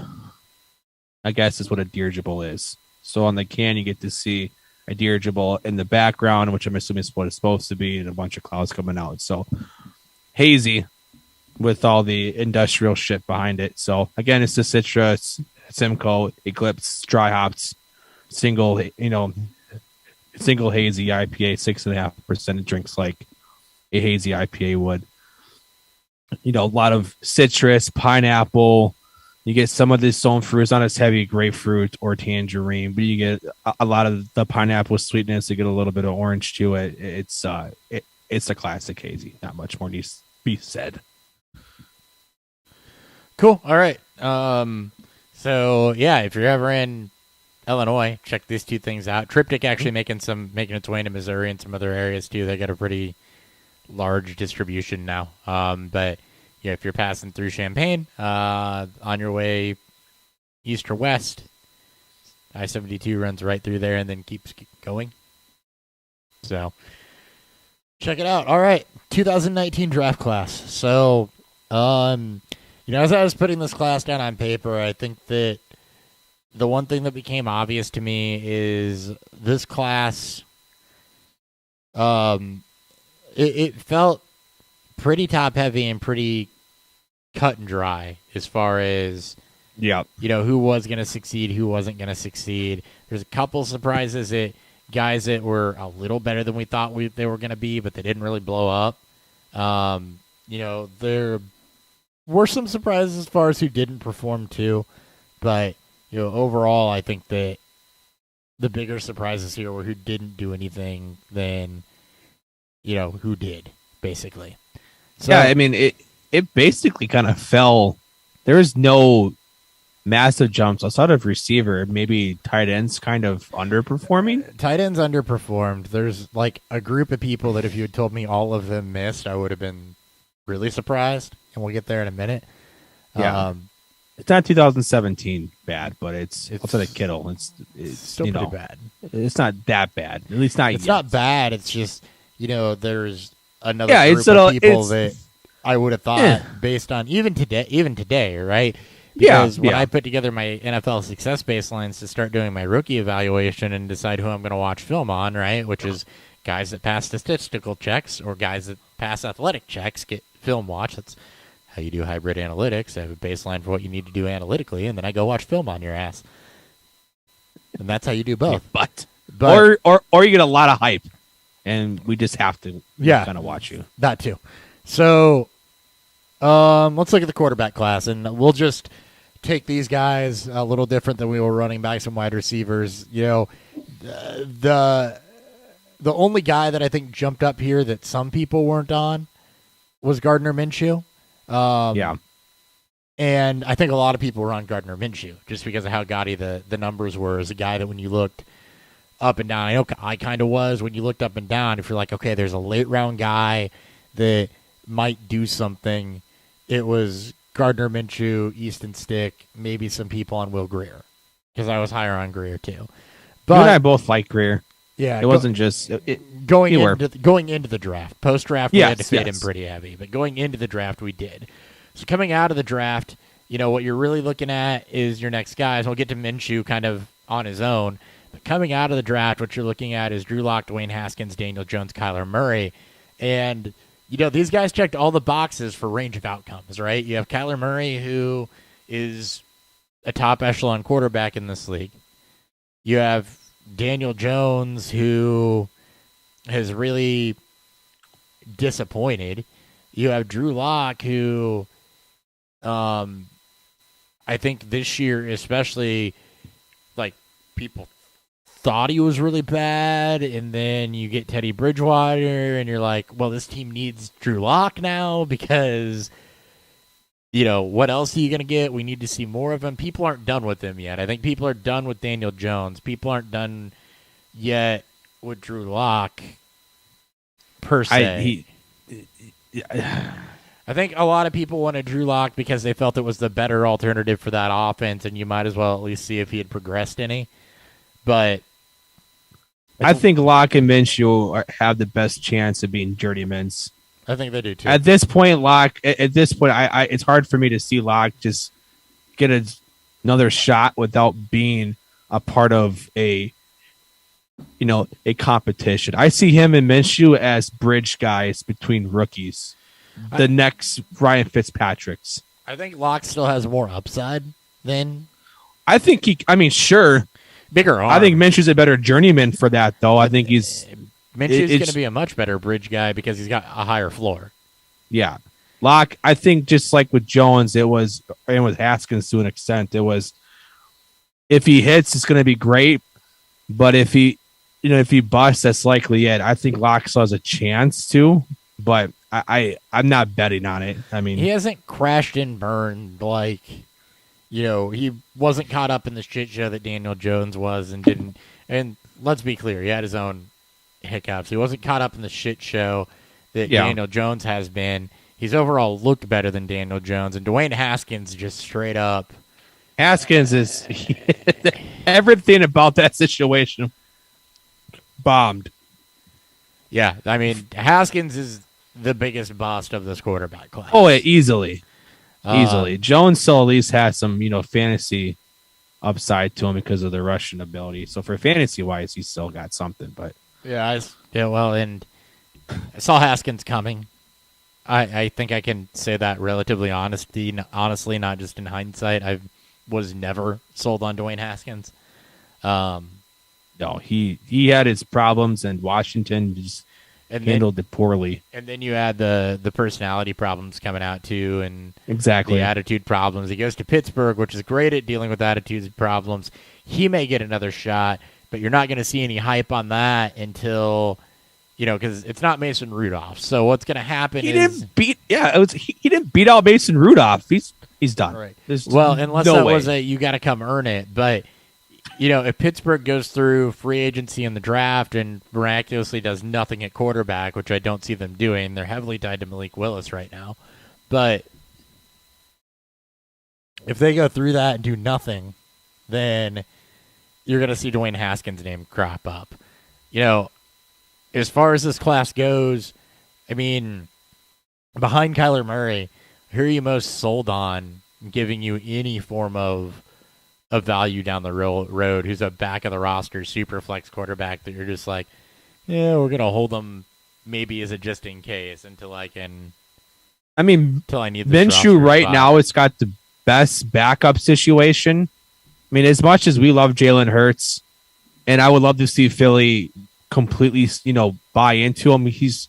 I guess is what a dirigible is. So on the can, you get to see a dirigible in the background, which I'm assuming is what it's supposed to be, and a bunch of clouds coming out. So hazy with all the industrial shit behind it. So again, it's the Citra, it's Simcoe, Eclipse, dry hops, single hazy IPA, 6.5%. It drinks like a hazy IPA would. A lot of citrus, pineapple. You get some of the stone fruit. It's not as heavy grapefruit or tangerine, but you get a lot of the pineapple sweetness. You get a little bit of orange to it. It's a classic hazy. Not much more needs to be said. Cool. All right. So yeah, if you're ever in Illinois, check these two things out. Triptych actually making its way into Missouri and some other areas too. They got a pretty large distribution now. But yeah, if you're passing through Champaign, on your way east or west, I-72 runs right through there and then keeps going. So check it out. All right, 2019 draft class. So, as I was putting this class down on paper, I think that the one thing that became obvious to me is this class, it felt pretty top heavy and pretty cut and dry as far as who was going to succeed, who wasn't going to succeed. There's a couple surprises that guys that were a little better than we thought they were going to be, but they didn't really blow up. There were some surprises as far as who didn't perform too, but overall I think that the bigger surprises here were who didn't do anything than who did, basically. So, yeah, I mean, it basically kind of fell. There was no massive jumps outside of receiver. Maybe tight ends kind of underperforming. Tight ends underperformed. There's like a group of people that if you had told me all of them missed, I would have been really surprised. And we'll get there in a minute. Yeah. It's not 2017 bad, but it's outside of Kittle. It's still pretty bad. It's not that bad. At least not yet. It's not bad. It's just, there's another group of people that I would have thought based on even today, right? Because when I put together my NFL success baselines to start doing my rookie evaluation and decide who I'm going to watch film on, right, which is guys that pass statistical checks or guys that pass athletic checks get film watch. That's how you do hybrid analytics. I have a baseline for what you need to do analytically, and then I go watch film on your ass. And that's how you do both. But or you get a lot of hype, and we just have to kind of watch you. That too. So let's look at the quarterback class, and we'll just take these guys a little different than we were running backs and wide receivers. The only guy that I think jumped up here that some people weren't on was Gardner Minshew. And I think a lot of people were on Gardner Minshew just because of how gaudy the numbers were as a guy that when you looked up and down, I know I kind of was, when you looked up and down, if you're like, okay, there's a late round guy that might do something, it was Gardner Minshew, Easton Stick, maybe some people on Will Greer because I was higher on Greer too. But you and I both like Greer. Yeah, it wasn't just going into the draft. Post draft, we had to fade him pretty heavy, but going into the draft, we did. So coming out of the draft, what you're really looking at is your next guys. We'll get to Minshew kind of on his own, But coming out of the draft, what you're looking at is Drew Lock, Dwayne Haskins, Daniel Jones, Kyler Murray. And, these guys checked all the boxes for range of outcomes, right? You have Kyler Murray, who is a top echelon quarterback in this league. You have Daniel Jones, who has really disappointed. You have Drew Lock, who I think this year especially, like, people thought he was really bad, and then you get Teddy Bridgewater, and you're like, well, this team needs Drew Lock now because, what else are you going to get? We need to see more of him. People aren't done with him yet. I think people are done with Daniel Jones. People aren't done yet with Drew Lock, per se. I think a lot of people wanted Drew Lock because they felt it was the better alternative for that offense, and you might as well at least see if he had progressed any. But I think Lock and Minshew have the best chance of being journeymans. I think they do too. At this point, Lock. I it's hard for me to see Lock just get another shot without being a part of a competition. I see him and Minshew as bridge guys between rookies. The next Ryan Fitzpatrick's. I think Lock still has more upside than. I think sure. Bigger arm. I think Minshew's a better journeyman for that, though. I think Minshew's going to be a much better bridge guy because he's got a higher floor. Yeah. Lock, I think just like with Jones, and with Haskins to an extent, it was, if he hits, it's going to be great. But if he busts, that's likely it. I think Lock still has a chance to, but I'm not betting on it. I mean, he hasn't crashed and burned like, he wasn't caught up in the shit show that Daniel Jones was and didn't. And let's be clear, he had his own hiccups. He wasn't caught up in the shit show that Daniel Jones has been. He's overall looked better than Daniel Jones. And Dwayne Haskins just straight up. Haskins is everything about that situation bombed. Yeah, I mean, Haskins is the biggest bust of this quarterback class. Oh, yeah, easily. Jones still at least has some, fantasy upside to him because of the rushing ability. So for fantasy wise, he's still got something. But and I saw Haskins coming. I think I can say that relatively honestly, not just in hindsight. I was never sold on Dwayne Haskins. No, he had his problems, and Washington just handled it poorly. And then you add the personality problems coming out too, and exactly the attitude problems. He goes to Pittsburgh, which is great at dealing with attitude problems. He may get another shot, but you're not going to see any hype on that until, because it's not Mason Rudolph. So what's going to happen he didn't beat out Mason Rudolph. He's done. Right. Unless that was you got to come earn it. But if Pittsburgh goes through free agency in the draft and miraculously does nothing at quarterback, which I don't see them doing, they're heavily tied to Malik Willis right now. But if they go through that and do nothing, then you're going to see Dwayne Haskins' name crop up. As far as this class goes, I mean, behind Kyler Murray, who are you most sold on giving you any form of value down the road? Who's a back of the roster super flex quarterback that you're just like, yeah, we're gonna hold them maybe as a just in case until I need this Minshew right now. It's got the best backup situation. I mean, as much as we love Jalen Hurts, and I would love to see Philly completely, buy into him. He's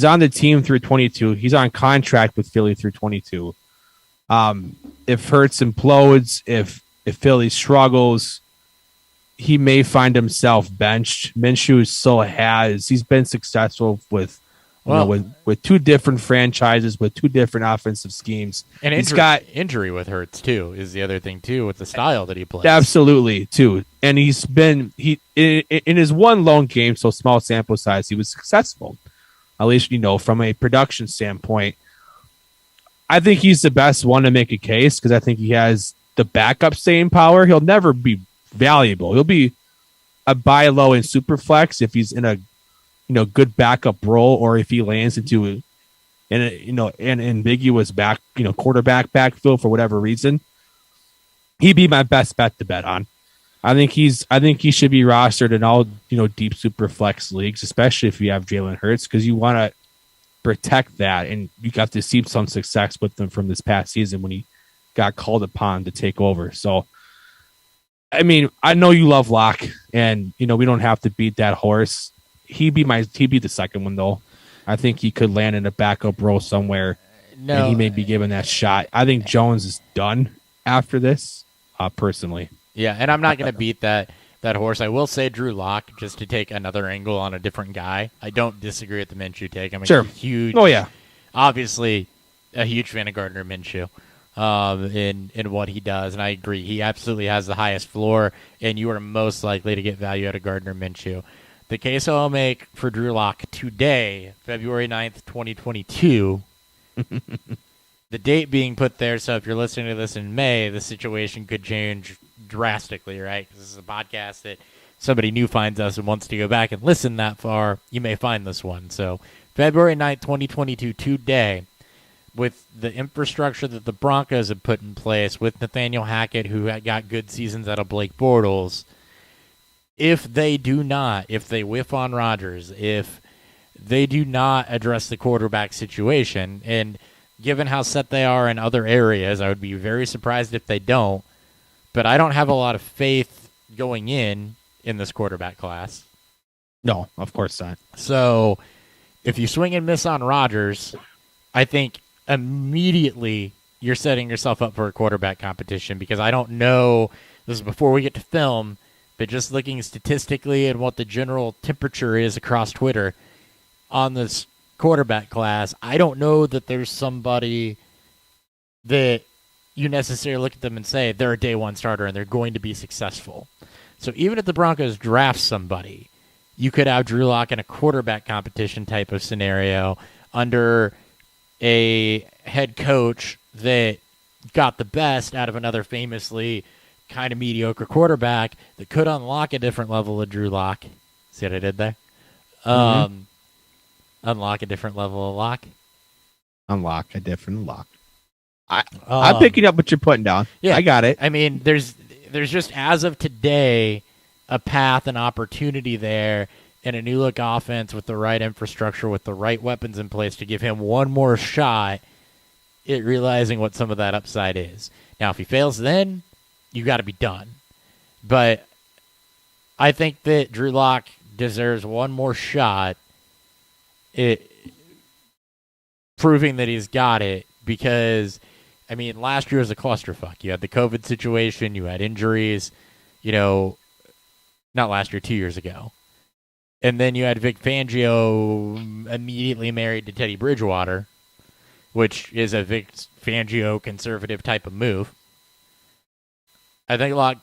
on the team through 22. He's on contract with Philly through 22. If Hurts implodes, if Philly struggles, he may find himself benched. Minshew he's been successful with two different franchises with two different offensive schemes. And he's got injury with Hurts too is the other thing too with the style that he plays. Absolutely too. And in his one lone game, so small sample size, he was successful. At least from a production standpoint. I think he's the best one to make a case because I think he has the backup staying power. He'll never be valuable. He'll be a buy low in super flex if he's in a good backup role, or if he lands into an ambiguous quarterback backfield for whatever reason. He'd be my best bet to bet on. I think he should be rostered in all deep super flex leagues, especially if you have Jalen Hurts, because you want to protect that, and you got to see some success with them from this past season when he got called upon to take over. So, I mean, I know you love Locke, and we don't have to beat that horse. He'd be the second one though. I think he could land in a backup role somewhere, and he may be given that shot. I think Jones is done after this, personally. Yeah, and I'm not going to beat that horse. I will say Drew Lock, just to take another angle on a different guy. I don't disagree with the Minshew take. I'm a huge, obviously a huge fan of Gardner Minshew in what he does, and I agree. He absolutely has the highest floor, and you are most likely to get value out of Gardner Minshew. The case I'll make for Drew Lock today, February 9th, 2022, the date being put there, so if you're listening to this in May, the situation could change drastically, right? Because this is a podcast that somebody new finds us and wants to go back and listen that far, you may find this one. So February 9th, 2022, today, with the infrastructure that the Broncos have put in place, with Nathaniel Hackett, who got good seasons out of Blake Bortles, if they whiff on Rodgers, if they do not address the quarterback situation, and given how set they are in other areas, I would be very surprised if they don't. But I don't have a lot of faith going in this quarterback class. No, of course not. So if you swing and miss on Rodgers, I think immediately you're setting yourself up for a quarterback competition, because I don't know, this is before we get to film, but just looking statistically at what the general temperature is across Twitter on this quarterback class, I don't know that there's somebody that you necessarily look at them and say they're a day one starter and they're going to be successful. So even if the Broncos draft somebody, you could have Drew Lock in a quarterback competition type of scenario under a head coach that got the best out of another famously kind of mediocre quarterback that could unlock a different level of Drew Lock. See what I did there? Unlock a different level of lock. Unlock a different lock. I'm picking up what you're putting down. Yeah, I got it. I mean, there's just, as of today, a path and opportunity there in a new look offense with the right infrastructure, with the right weapons in place to give him one more shot at realizing what some of that upside is. Now, if he fails, then you got to be done. But I think that Drew Lock deserves one more shot at proving that he's got it, because, I mean, last year was a clusterfuck. You had the COVID situation, you had injuries, not last year, 2 years ago. And then you had Vic Fangio immediately married to Teddy Bridgewater, which is a Vic Fangio conservative type of move. I think Locke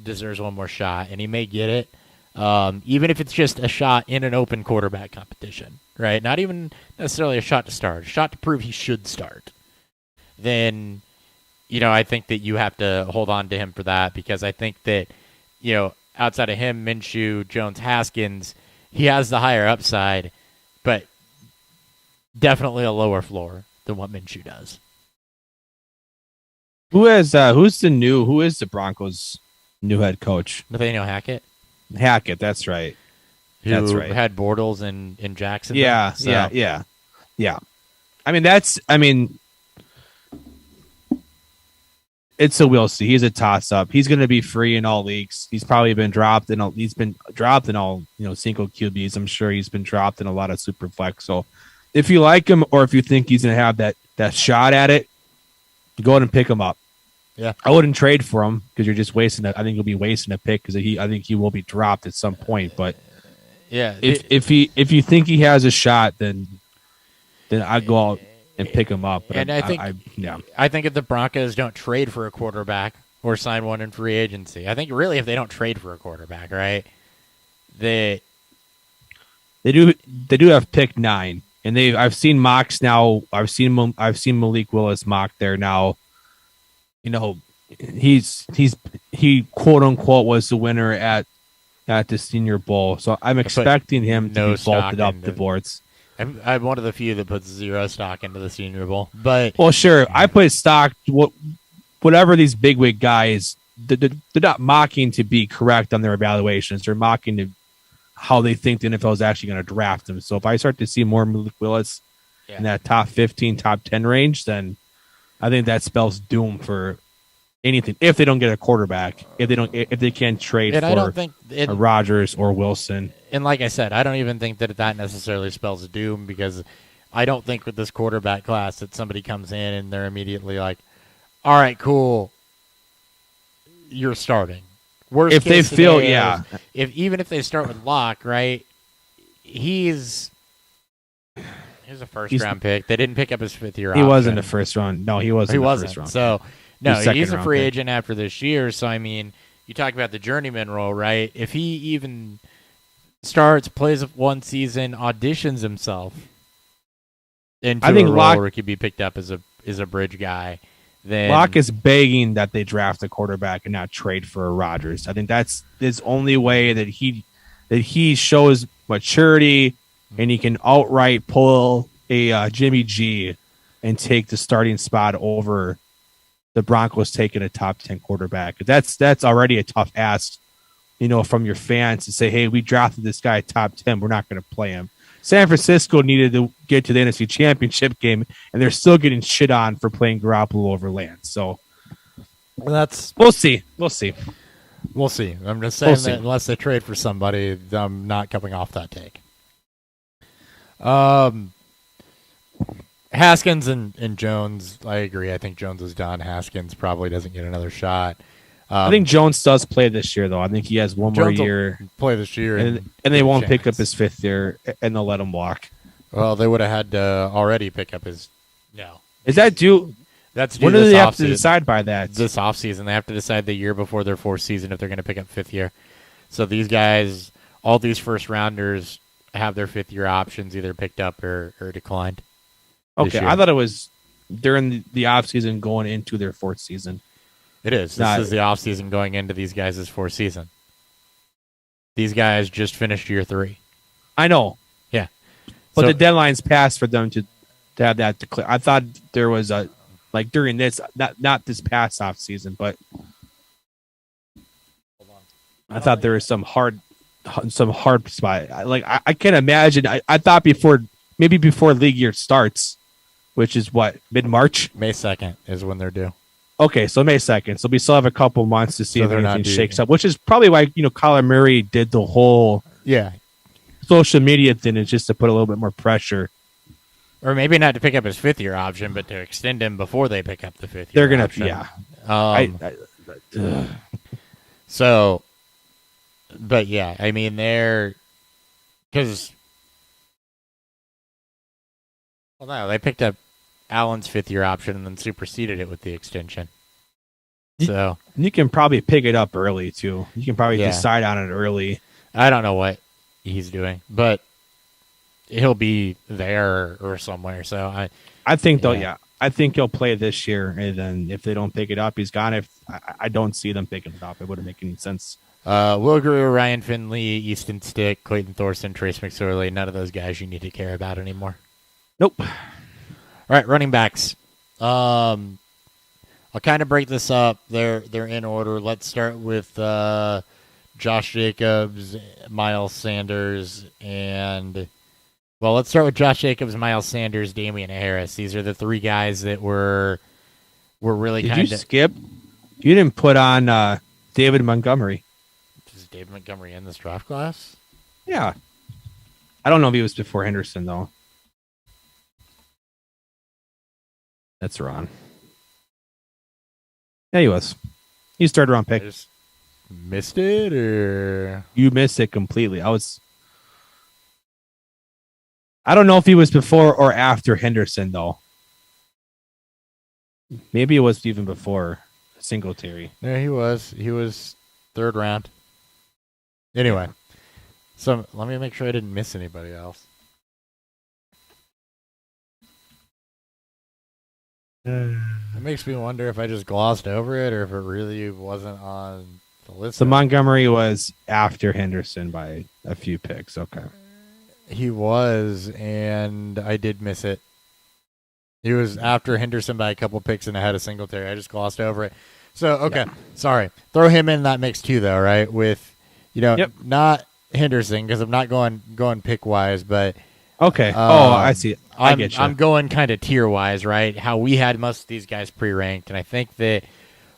deserves one more shot, and he may get it, even if it's just a shot in an open quarterback competition, right? Not even necessarily a shot to start, a shot to prove he should start. Then, I think that you have to hold on to him for that, because I think that, outside of him, Minshew, Jones, Haskins, he has the higher upside, but definitely a lower floor than what Minshew does. Who is the Broncos' new head coach? Nathaniel Hackett. Hackett, that's right. Who had Bortles in Jackson. Yeah. I mean, we'll see. He's a toss-up. He's going to be free in all leagues. He's probably been dropped in all. He's been dropped in all single QBs. I'm sure he's been dropped in a lot of super flex. So if you like him, or if you think he's going to have that shot at it, go ahead and pick him up. Yeah, I wouldn't trade for him, because you're just wasting it. I think you'll be wasting a pick, because I think he will be dropped at some point. But yeah, if you think he has a shot, then I'd go out and pick him up. But I think if the Broncos don't trade for a quarterback or sign one in free agency, I think really if they don't trade for a quarterback, right, they do have pick 9, and I've seen mocks now. I've seen Malik Willis mock there now. He quote unquote was the winner at the Senior Bowl, so I'm expecting him to be vaulted up the boards. I'm one of the few that puts zero stock into the Senior Bowl, but sure, I put stock whatever these bigwig guys not mocking to be correct on their evaluations. They're mocking to how they think the NFL is actually going to draft them. So if I start to see more Malik Willis in that top 15, top 10 range, then I think that spells doom for anything. If they don't get a quarterback, if they can't trade and for I don't think a Rodgers or Wilson. And like I said, I don't even think that necessarily spells doom, because I don't think with this quarterback class that somebody comes in and they're immediately like, all right, cool, you're starting. Worst if they case feel, scenario is, even if they start with Locke, right? He's a first-round pick. They didn't pick up his fifth-year option. He wasn't a first round. No, he wasn't. He wasn't. First round. So no, he's a free pick. agent after this year. So I mean, you talk about the journeyman role, right? If he even starts, plays one season, auditions himself into a role where he could be picked up as a bridge guy, then Locke is begging that they draft a quarterback and not trade for a Rodgers. I think that's his only way that he shows maturity and he can outright pull a Jimmy G and take the starting spot over the Broncos taking a top 10 quarterback. That's already a tough ask, from your fans to say, hey, we drafted this guy top 10. We're not going to play him. San Francisco needed to get to the NFC Championship game, and they're still getting shit on for playing Garoppolo over Lance. So we'll see. We'll see. I'm just saying that unless they trade for somebody, I'm not coming off that take. Haskins and Jones, I agree. I think Jones is done. Haskins probably doesn't get another shot. I think Jones does play this year, though. I think he has one more year. Play this year, and they won't pick up his fifth year, and they'll let him walk. Well, they would have had to already pick up his. No, is that due? That's due. When do they have to decide by that? This offseason, they have to decide the year before their fourth season if they're going to pick up fifth year. So these guys, all these first rounders, have their fifth year options either picked up or declined. Okay, I thought it was during the offseason going into their fourth season. It is. This is the offseason going into these guys' fourth season. These guys just finished year 3. I know. Yeah. But the deadline's passed for them to have that declare. I thought there was during this, not this past offseason, but I thought there was some hard spot. I can't imagine. I thought before league year starts, which is what, mid-March? May 2nd is when they're due. Okay, so May 2nd. So we still have a couple months to see if anything shakes up, which is probably why, Kyler Murray did the whole social media thing, is just to put a little bit more pressure. Or maybe not to pick up his fifth year option, but to extend him before they pick up the fifth year option. They're going to, So, but yeah, I mean, because, well, no, they picked up Allen's fifth year option and then superseded it with the extension. So you can probably pick it up early too. You can probably decide on it early. I don't know what he's doing, but he'll be there or somewhere. So I think though, I think he'll play this year, and then if they don't pick it up, he's gone. If I don't see them picking it up, it wouldn't make any sense. Will Greer, Ryan Finley, Easton Stick, Clayton Thorson, Trace McSorley, none of those guys you need to care about anymore. Nope. All right, running backs. I'll kind of break this up. They're in order. Let's start with Josh Jacobs, Miles Sanders, and let's start with Josh Jacobs, Miles Sanders, Damian Harris. These are the 3 guys that were really kind of. Did you skip? You didn't put on David Montgomery. Is David Montgomery in this draft class? Yeah. I don't know if he was before Henderson though. That's wrong. Yeah, he was. He started around pick. I just missed it, or you missed it completely. I don't know if he was before or after Henderson though. Maybe it was even before Singletary. Yeah, he was. He was 3rd round. Anyway, so let me make sure I didn't miss anybody else. It makes me wonder if I just glossed over it or if it really wasn't on the list. So Montgomery was after Henderson by a few picks. Okay. He was, and I did miss it. He was after Henderson by a couple picks and ahead of Singletary. I just glossed over it. So, okay. Sorry. Throw him in that mix too, though, right? With, not Henderson, because I'm not going pick-wise, but... Okay. I see. I get you. I'm going kind of tier-wise, right? How we had most of these guys pre-ranked, and I think that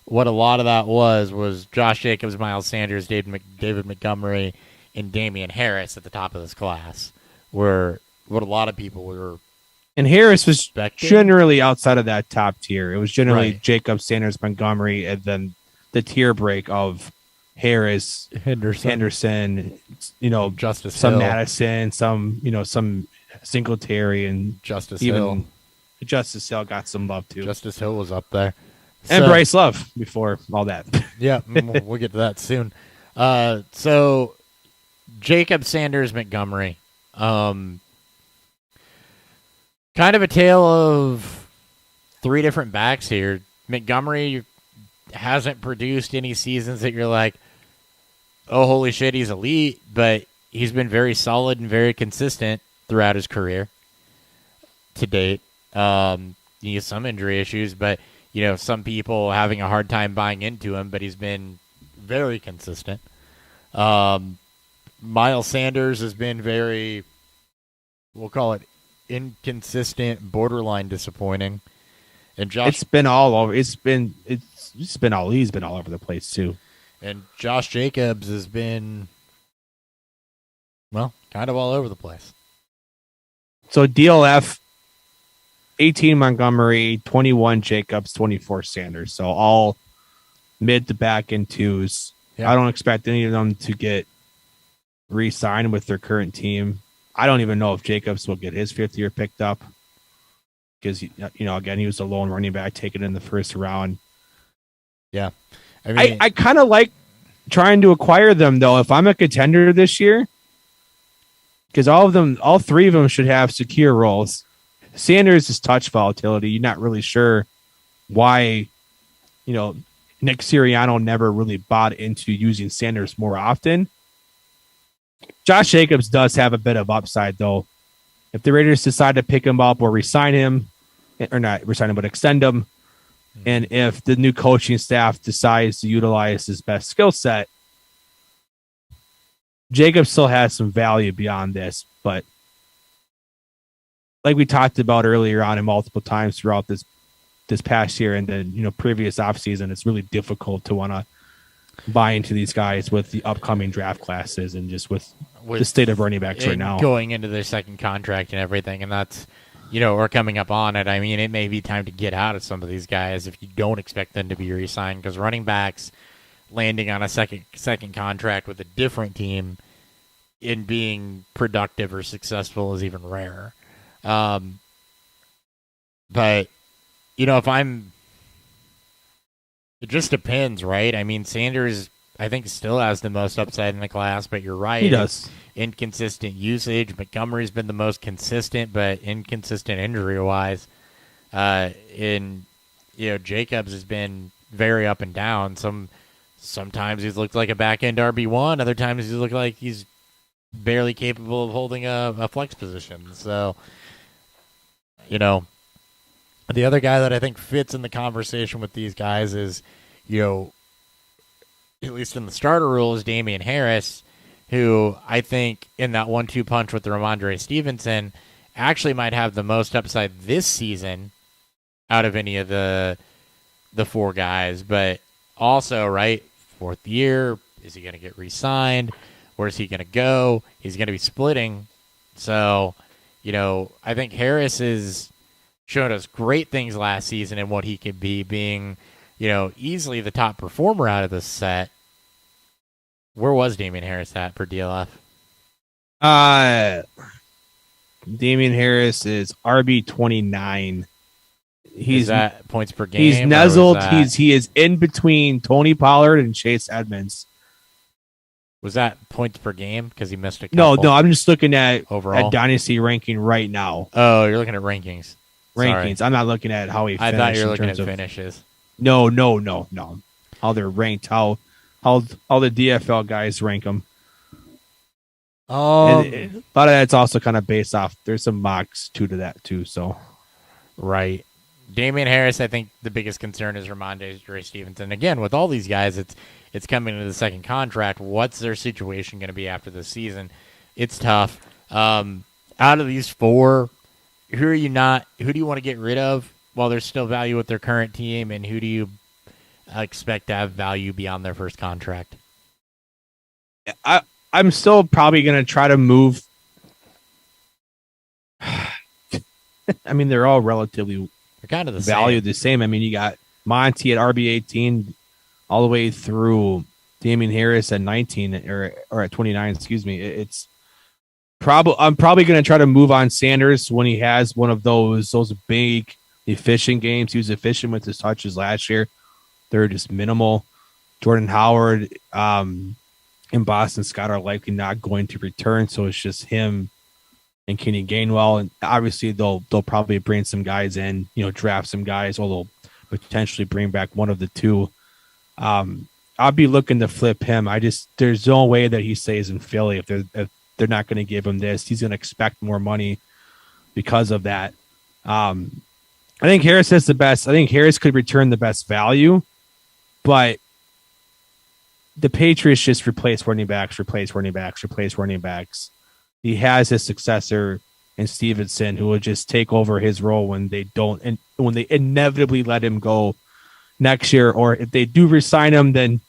what a lot of that was Josh Jacobs, Miles Sanders, David Montgomery, and Damian Harris at the top of this class were what a lot of people were. And Harris was expecting. generally outside of that top tier. It was generally Right. Jacobs, Sanders, Montgomery, and then the tier break of Harris, Henderson, Justice some Hill. Madison, some Singletary, and Justice even Hill. Justice Hill got some love too. Justice Hill was up there. And So- Bryce Love before all that. Yeah, we'll get to that soon. So Jacob, Sanders, Montgomery. Kind of a tale of three different backs here. Montgomery hasn't produced any seasons that you're like, oh, holy shit, he's elite, but he's been very solid and very consistent throughout his career to date. He has some injury issues, but some people having a hard time buying into him, but he's been very consistent. Miles Sanders has been very, we'll call it inconsistent, borderline disappointing. And It's been all over. He's been all over the place too. And Josh Jacobs has been, well, kind of all over the place. So DLF, 18 Montgomery, 21 Jacobs, 24 Sanders. So all mid to back in twos. Yeah. I don't expect any of them to get re-signed with their current team. I don't even know if Jacobs will get his fifth year picked up because, again, he was a lone running back taken in the first round. Yeah. I mean, I kind of like trying to acquire them, though, if I'm a contender this year, because all three of them should have secure roles. Sanders is touch volatility. You're not really sure why, Nick Sirianno never really bought into using Sanders more often. Josh Jacobs does have a bit of upside, though. If the Raiders decide to pick him up or resign him, or not resign him, but extend him, and if the new coaching staff decides to utilize his best skill set, Jacobs still has some value beyond this. But like we talked about earlier on and multiple times throughout this past year and then, previous offseason, it's really difficult to want to buy into these guys with the upcoming draft classes and just with the state of running backs right now. Going into their second contract and everything, and that's, we're coming up on it. I mean, it may be time to get out of some of these guys if you don't expect them to be re-signed, because running backs landing on a second contract with a different team in being productive or successful is even rarer. But, it just depends, right? I mean, Sanders, I think, still has the most upside in the class, but you're right. He does. Inconsistent usage. Montgomery's been the most consistent, but inconsistent injury-wise. Jacobs has been very up and down. Sometimes he's looked like a back-end RB1. Other times he's looked like he's barely capable of holding a flex position. So, the other guy that I think fits in the conversation with these guys is, at least in the starter role, is Damian Harris, who I think in that 1-2 punch with the Ramondre Stevenson actually might have the most upside this season out of any of the four guys. But also, right, fourth year, is he going to get re-signed? Where's he going to go? He's going to be splitting. So, I think Harris is showed us great things last season and what he could be, being, easily the top performer out of this set. Where was Damian Harris at per DLF? Damian Harris is RB29. Is that points per game? He's nuzzled. He is in between Tony Pollard and Chase Edmonds. Was that points per game? Because he missed a couple. No. I'm just looking at overall Dynasty ranking right now. Oh, you're looking at rankings. Rankings. Sorry. I'm not looking at how he finished. I thought you were looking at finishes. No. How they're ranked. How the DFL guys rank them. A lot of that's also kind of based off. There's some mocks to that too. So, right. Damian Harris, I think the biggest concern is Ramondre Stevenson. Again, with all these guys, it's coming into the second contract. What's their situation going to be after this season? It's tough. Out of these four, who do you want to get rid of while there's still value with their current team, and who do you expect to have value beyond their first contract? I'm still probably going to try to move. I mean, they're all relatively They're kind of the valued same. the same. I mean, you got Monty at RB18 all the way through Damian Harris at 19 or at 29. Excuse me. It's probably I'm probably going to try to move on Sanders when he has one of those big efficient games. He was efficient with his touches last year. They're just minimal. Jordan Howard and Boston Scott are likely not going to return, so it's just him and Kenny Gainwell, and obviously they'll probably bring some guys in, draft some guys, or they'll potentially bring back one of the two. I'll be looking to flip him. There's no way that he stays in Philly if they're not going to give him this. He's going to expect more money because of that. I think Harris has the best. I think Harris could return the best value, but the Patriots just replace running backs. He has his successor in Stevenson, who will just take over his role when they inevitably let him go next year, or if they do resign him, then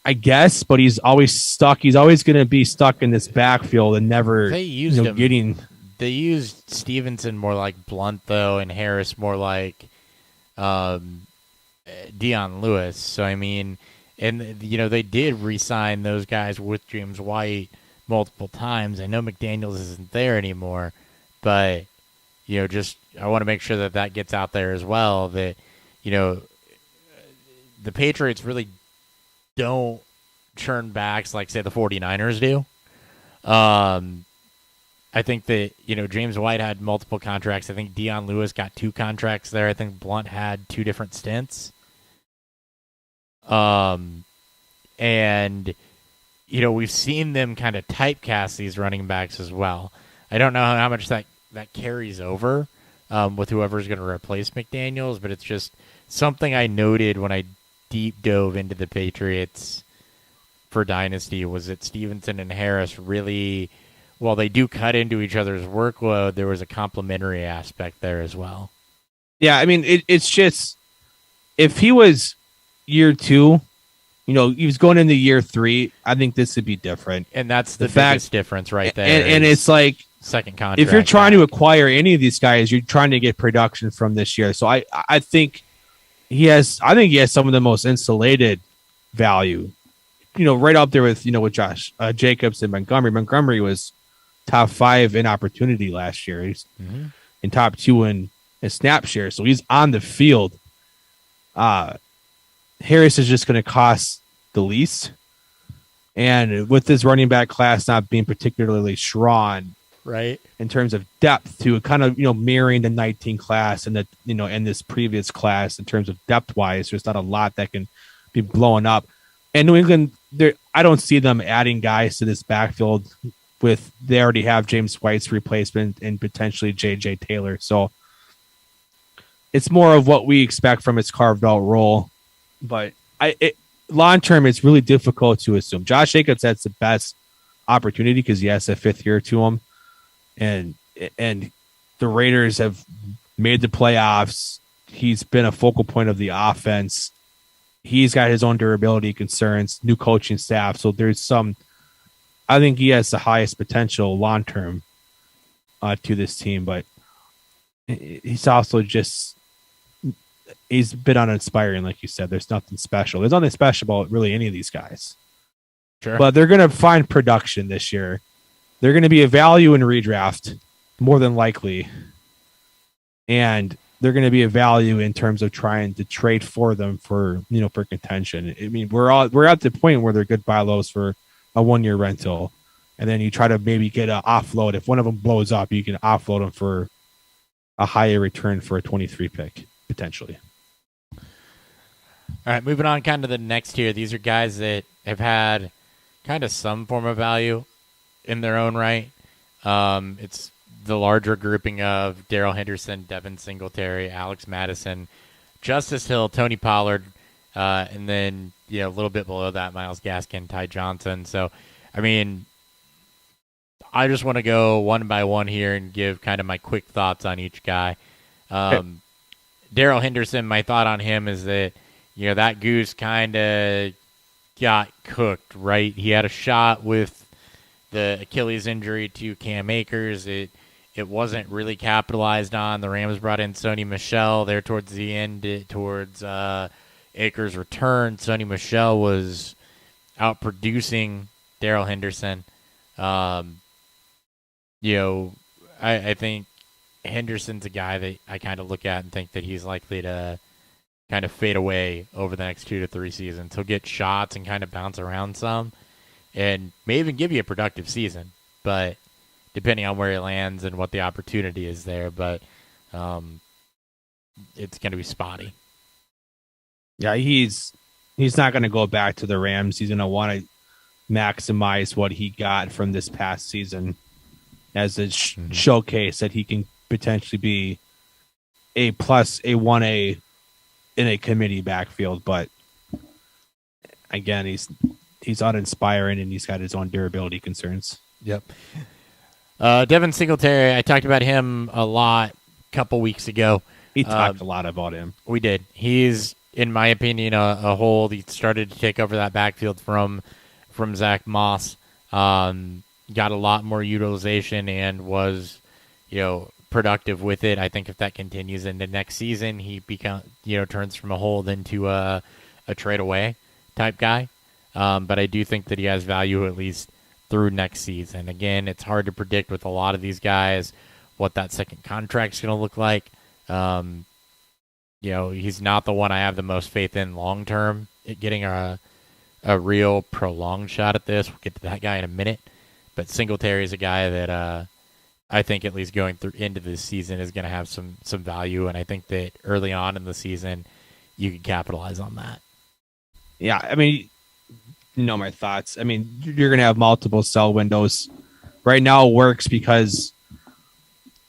I guess. But he's always stuck. He's always going to be stuck in this backfield and never. They used him. getting. They used Stevenson more like Blunt though, and Harris more like Dion Lewis. So I mean, and they did re-sign those guys with James White multiple times. I know McDaniels isn't there anymore, but just I want to make sure that gets out there as well, that the Patriots really don't churn backs like say the 49ers do. I think that James White had multiple contracts. I think Dion Lewis got 2 contracts there. I think Blunt had 2 different stints. And we've seen them kind of typecast these running backs as well. I don't know how much that carries over with whoever's going to replace McDaniels, but it's just something I noted when I deep dove into the Patriots for Dynasty, was that Stevenson and Harris really, while they do cut into each other's workload, there was a complementary aspect there as well. Yeah, I mean, it's just, if he was year 2, he was going into year 3, I think this would be different. And that's the biggest difference right there. And it's like, second contract. if you're trying to acquire any of these guys, you're trying to get production from this year. So I think he has some of the most insulated value, right up there with Josh Jacobs and Montgomery. Montgomery was top 5 in opportunity last year. He's in top 2 in snap share. So he's on the field. Harris is just going to cost the least. And with this running back class not being particularly strong, right, in terms of depth, to kind of, mirroring the 19 class and and this previous class in terms of depth wise, there's not a lot that can be blown up. And New England, I don't see them adding guys to this backfield they already have James White's replacement and potentially JJ Taylor. So it's more of what we expect from its carved out role. But long term, it's really difficult to assume. Josh Jacobs has the best opportunity because he has a 5th year to him, and the Raiders have made the playoffs. He's been a focal point of the offense. He's got his own durability concerns, new coaching staff. So there's some. I think he has the highest potential long term to this team, but he's also just. He's a bit uninspiring, like you said. There's nothing special. There's nothing special about really any of these guys. Sure. But they're going to find production this year. They're going to be a value in redraft, more than likely. And they're going to be a value in terms of trying to trade for them for contention. I mean, we're at the point where they're good buy lows for a 1-year rental. And then you try to maybe get an offload. If one of them blows up, you can offload them for a higher return for a 23 pick. Potentially. All right, moving on kind of the next tier. These are guys that have had kind of some form of value in their own right. It's the larger grouping of Daryl Henderson, Devin Singletary, Alex Madison, Justice Hill, Tony Pollard, and then a little bit below that, Myles Gaskin, Ty Johnson. So, I mean, I just want to go one by one here and give kind of my quick thoughts on each guy. Daryl Henderson, my thought on him is that that goose kind of got cooked, right? He had a shot with the Achilles injury to Cam Akers. It wasn't really capitalized on. The Rams brought in Sony Michel there towards the end, towards Akers' return. Sony Michel was outproducing Daryl Henderson. I think Henderson's a guy that I kind of look at and think that he's likely to kind of fade away over the next 2 to 3 seasons. He'll get shots and kind of bounce around some and may even give you a productive season, but depending on where he lands and what the opportunity is there, but it's going to be spotty. Yeah, he's not going to go back to the Rams. He's going to want to maximize what he got from this past season as a showcase that he can potentially be a plus, a 1A in a committee backfield. But again, he's uninspiring and he's got his own durability concerns. Yep. Devin Singletary, I talked about him a lot a couple weeks ago. He talked a lot about him. We did. He's, in my opinion, a hole. He started to take over that backfield from Zach Moss. Got a lot more utilization and was, productive with it. I think if that continues into next season, he turns from a hold into a trade away type guy. But I do think that he has value at least through next season. Again, it's hard to predict with a lot of these guys what that second contract's going to look like. He's not the one I have the most faith in long term at getting a real prolonged shot at this. We'll get to that guy in a minute. But Singletary is a guy that I think at least going through into this season is going to have some value, and I think that early on in the season you can capitalize on that. Yeah, I mean, my thoughts. I mean, you're going to have multiple sell windows. Right now it works because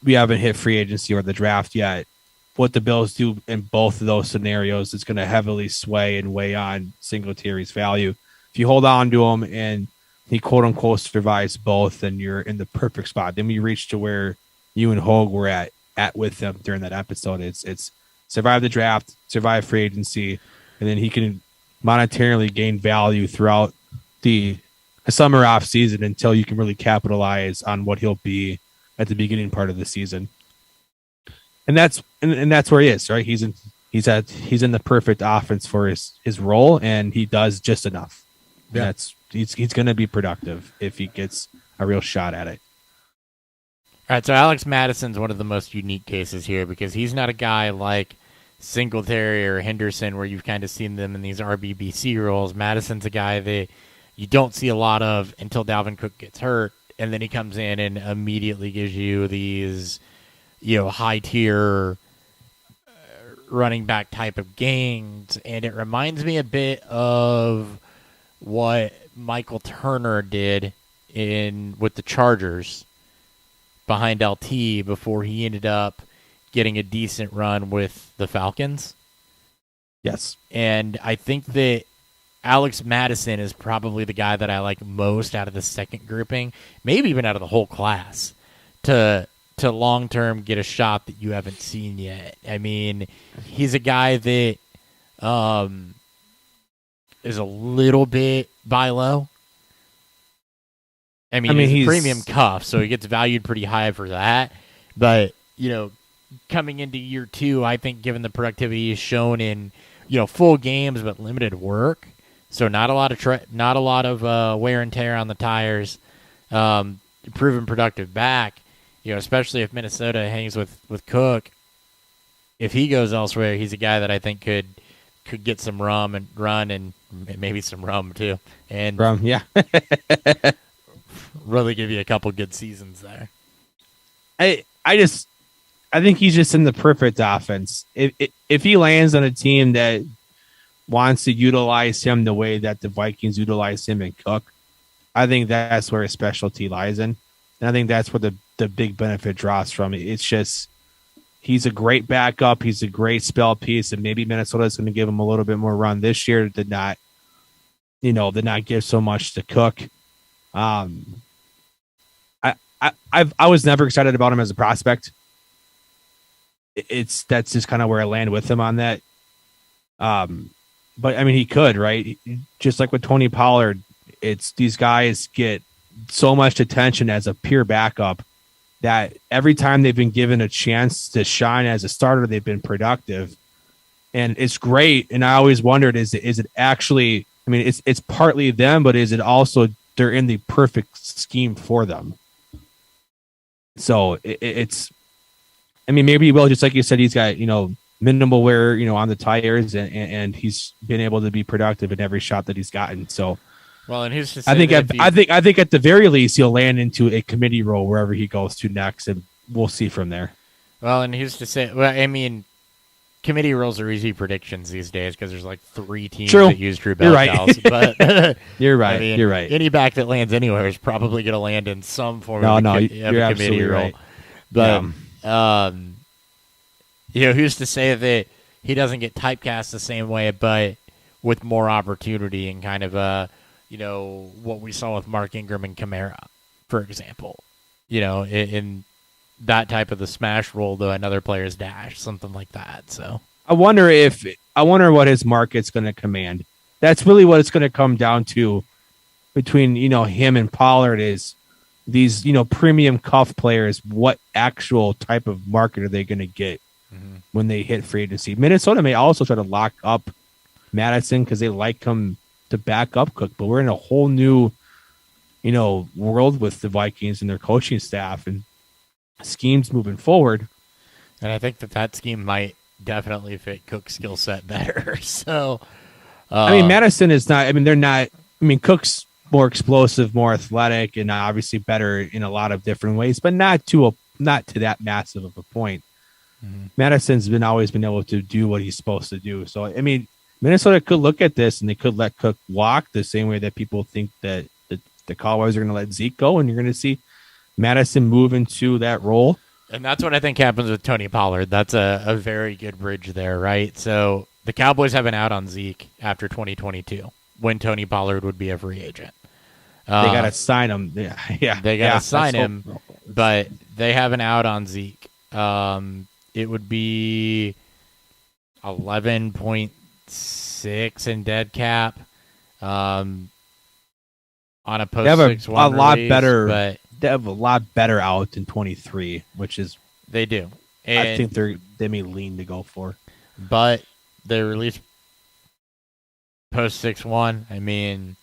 we haven't hit free agency or the draft yet. What the Bills do in both of those scenarios is going to heavily sway and weigh on Singletary's value. If you hold on to him and he quote unquote survives both, then you're in the perfect spot. Then we reach to where you and Hogue were at with them during that episode. It's survive the draft, survive free agency, and then he can monetarily gain value throughout the summer off season until you can really capitalize on what he'll be at the beginning part of the season. And that's where he is, right? He's in the perfect offense for his role, and he does just enough. Yeah. He's going to be productive if he gets a real shot at it. All right, so Alex Madison's one of the most unique cases here because he's not a guy like Singletary or Henderson where you've kind of seen them in these RBBC roles. Madison's a guy that you don't see a lot of until Dalvin Cook gets hurt, and then he comes in and immediately gives you these high tier running back type of gains, and it reminds me a bit of what Michael Turner did with the Chargers behind LT before he ended up getting a decent run with the Falcons. Yes. And I think that Alex Madison is probably the guy that I like most out of the second grouping, maybe even out of the whole class, to long-term get a shot that you haven't seen yet. I mean, he's a guy that is a little bit buy low. I mean he's a premium cuff, so he gets valued pretty high for that. But, coming into year 2, I think given the productivity he's shown in, full games but limited work, so not a lot of wear and tear on the tires, proven productive back, especially if Minnesota hangs with Cook. If he goes elsewhere, he's a guy that I think could get some run and maybe some rum too. And rum, yeah. really give you a couple good seasons there. I think he's just in the perfect offense. If he lands on a team that wants to utilize him the way that the Vikings utilize him and Cook, I think that's where his specialty lies in. And I think that's where the big benefit draws from. It's just he's a great backup. He's a great spell piece, and maybe Minnesota's going to give him a little bit more run this year. Did not give so much to Cook. I was never excited about him as a prospect. That's just kind of where I land with him on that. But I mean, he could, right? Just like with Tony Pollard, it's these guys get so much attention as a pure backup that every time they've been given a chance to shine as a starter, they've been productive, and it's great. And I always wondered, is it actually? I mean, it's partly them, but is it also they're in the perfect scheme for them? So it's. I mean, maybe he will, just like you said, he's got minimal wear, on the tires, and he's been able to be productive in every shot that he's gotten. So, well, and who's to say I think at the very least he'll land into a committee role wherever he goes to next, and we'll see from there. Well, and who's to say? Well, I mean, committee roles are easy predictions these days because there's like 3 teams that use Drew Bell. Right. But you're right. I mean, you're right. Any back that lands anywhere is probably going to land in some form of a you're committee role. Right. But who's to say that he doesn't get typecast the same way, but with more opportunity and kind of what we saw with Mark Ingram and Kamara, for example, in that type of the smash role to another player's dash, something like that. So I wonder what his market's going to command. That's really what it's going to come down to between him and Pollard is these premium cuff players. What actual type of market are they going to get when they hit free agency? Minnesota may also try to lock up Madison because they like him to back up Cook, but we're in a whole new world with the Vikings and their coaching staff and schemes moving forward. And I think that scheme might definitely fit Cook's skill set better. So I mean, Madison is not. I mean, they're not. I mean, Cook's more explosive, more athletic, and obviously better in a lot of different ways, but not to that massive of a point. Madison's always been able to do what he's supposed to do. So I mean, Minnesota could look at this and they could let Cook walk the same way that people think that the Cowboys are going to let Zeke go, and you're going to see Madison move into that role. And that's what I think happens with Tony Pollard. That's a very good bridge there, right? So the Cowboys have an out on Zeke after 2022 when Tony Pollard would be a free agent. They got to sign him. Yeah. They got to sign him, but they have an out on Zeke. It would be 11.6 in dead cap on a post-6-1 a lot release, better. But they have a lot better out in 23, which is they do. And I think they may lean to go for. But they release post 6-1. I mean,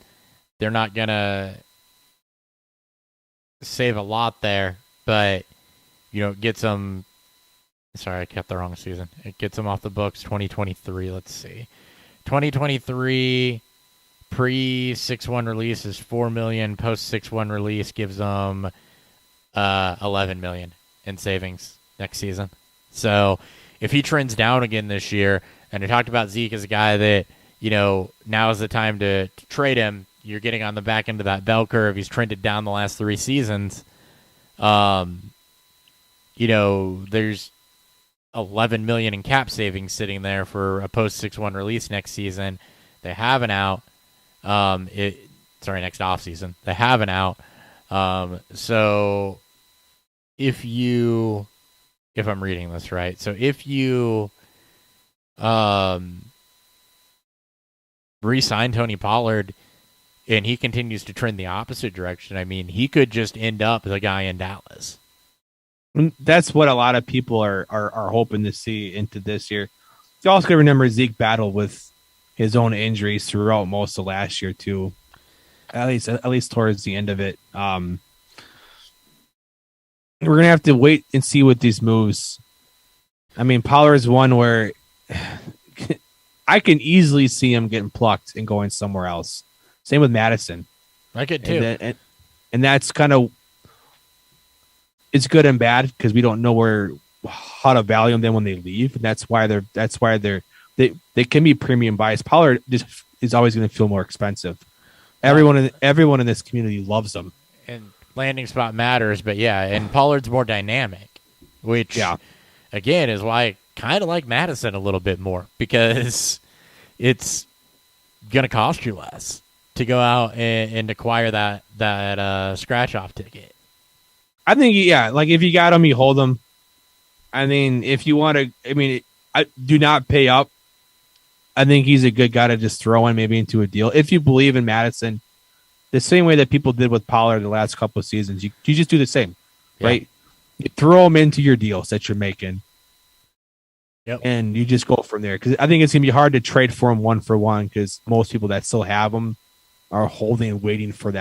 they're not gonna save a lot there, but it gets them. Sorry, I kept the wrong season. It gets them off the books 2023. Let's see. 2023 pre 6-1 release is $4 million. Post 6-1 release gives them $11 million in savings next season. So if he trends down again this year, and we talked about Zeke as a guy that now is the time to trade him. You're getting on the back end of that bell curve. He's trended down the last 3 seasons. There's $11 million in cap savings sitting there for a post 6-1 release next season. They have an out. Next offseason. They have an out. So if I'm reading this right, so if you re-sign Tony Pollard and he continues to trend the opposite direction, I mean, he could just end up the guy in Dallas. That's what a lot of people are hoping to see into this year. You also got to remember Zeke battled with his own injuries throughout most of last year too. At least towards the end of it. We're gonna have to wait and see with these moves. I mean, Pollard's one where I can easily see him getting plucked and going somewhere else. Same with Madison. I could too. And that's kind of it's good and bad because we don't know how to value them when they leave, and that's why they can be premium bias. Pollard just is always going to feel more expensive. Everyone in this community loves them. And landing spot matters, but and Pollard's more dynamic, which again is why I kind of like Madison a little bit more, because it's gonna cost you less to go out and acquire that scratch off ticket. I think like if you got him, you hold him. I mean, if you want to, I do not pay up. I think he's a good guy to just throw in maybe into a deal if you believe in Madison. The same way that people did with Pollard the last couple of seasons, you just do the same, right? You throw him into your deals that you're making, and you just go from there. Because I think it's gonna be hard to trade for him 1-for-1, because most people that still have him are holding and waiting for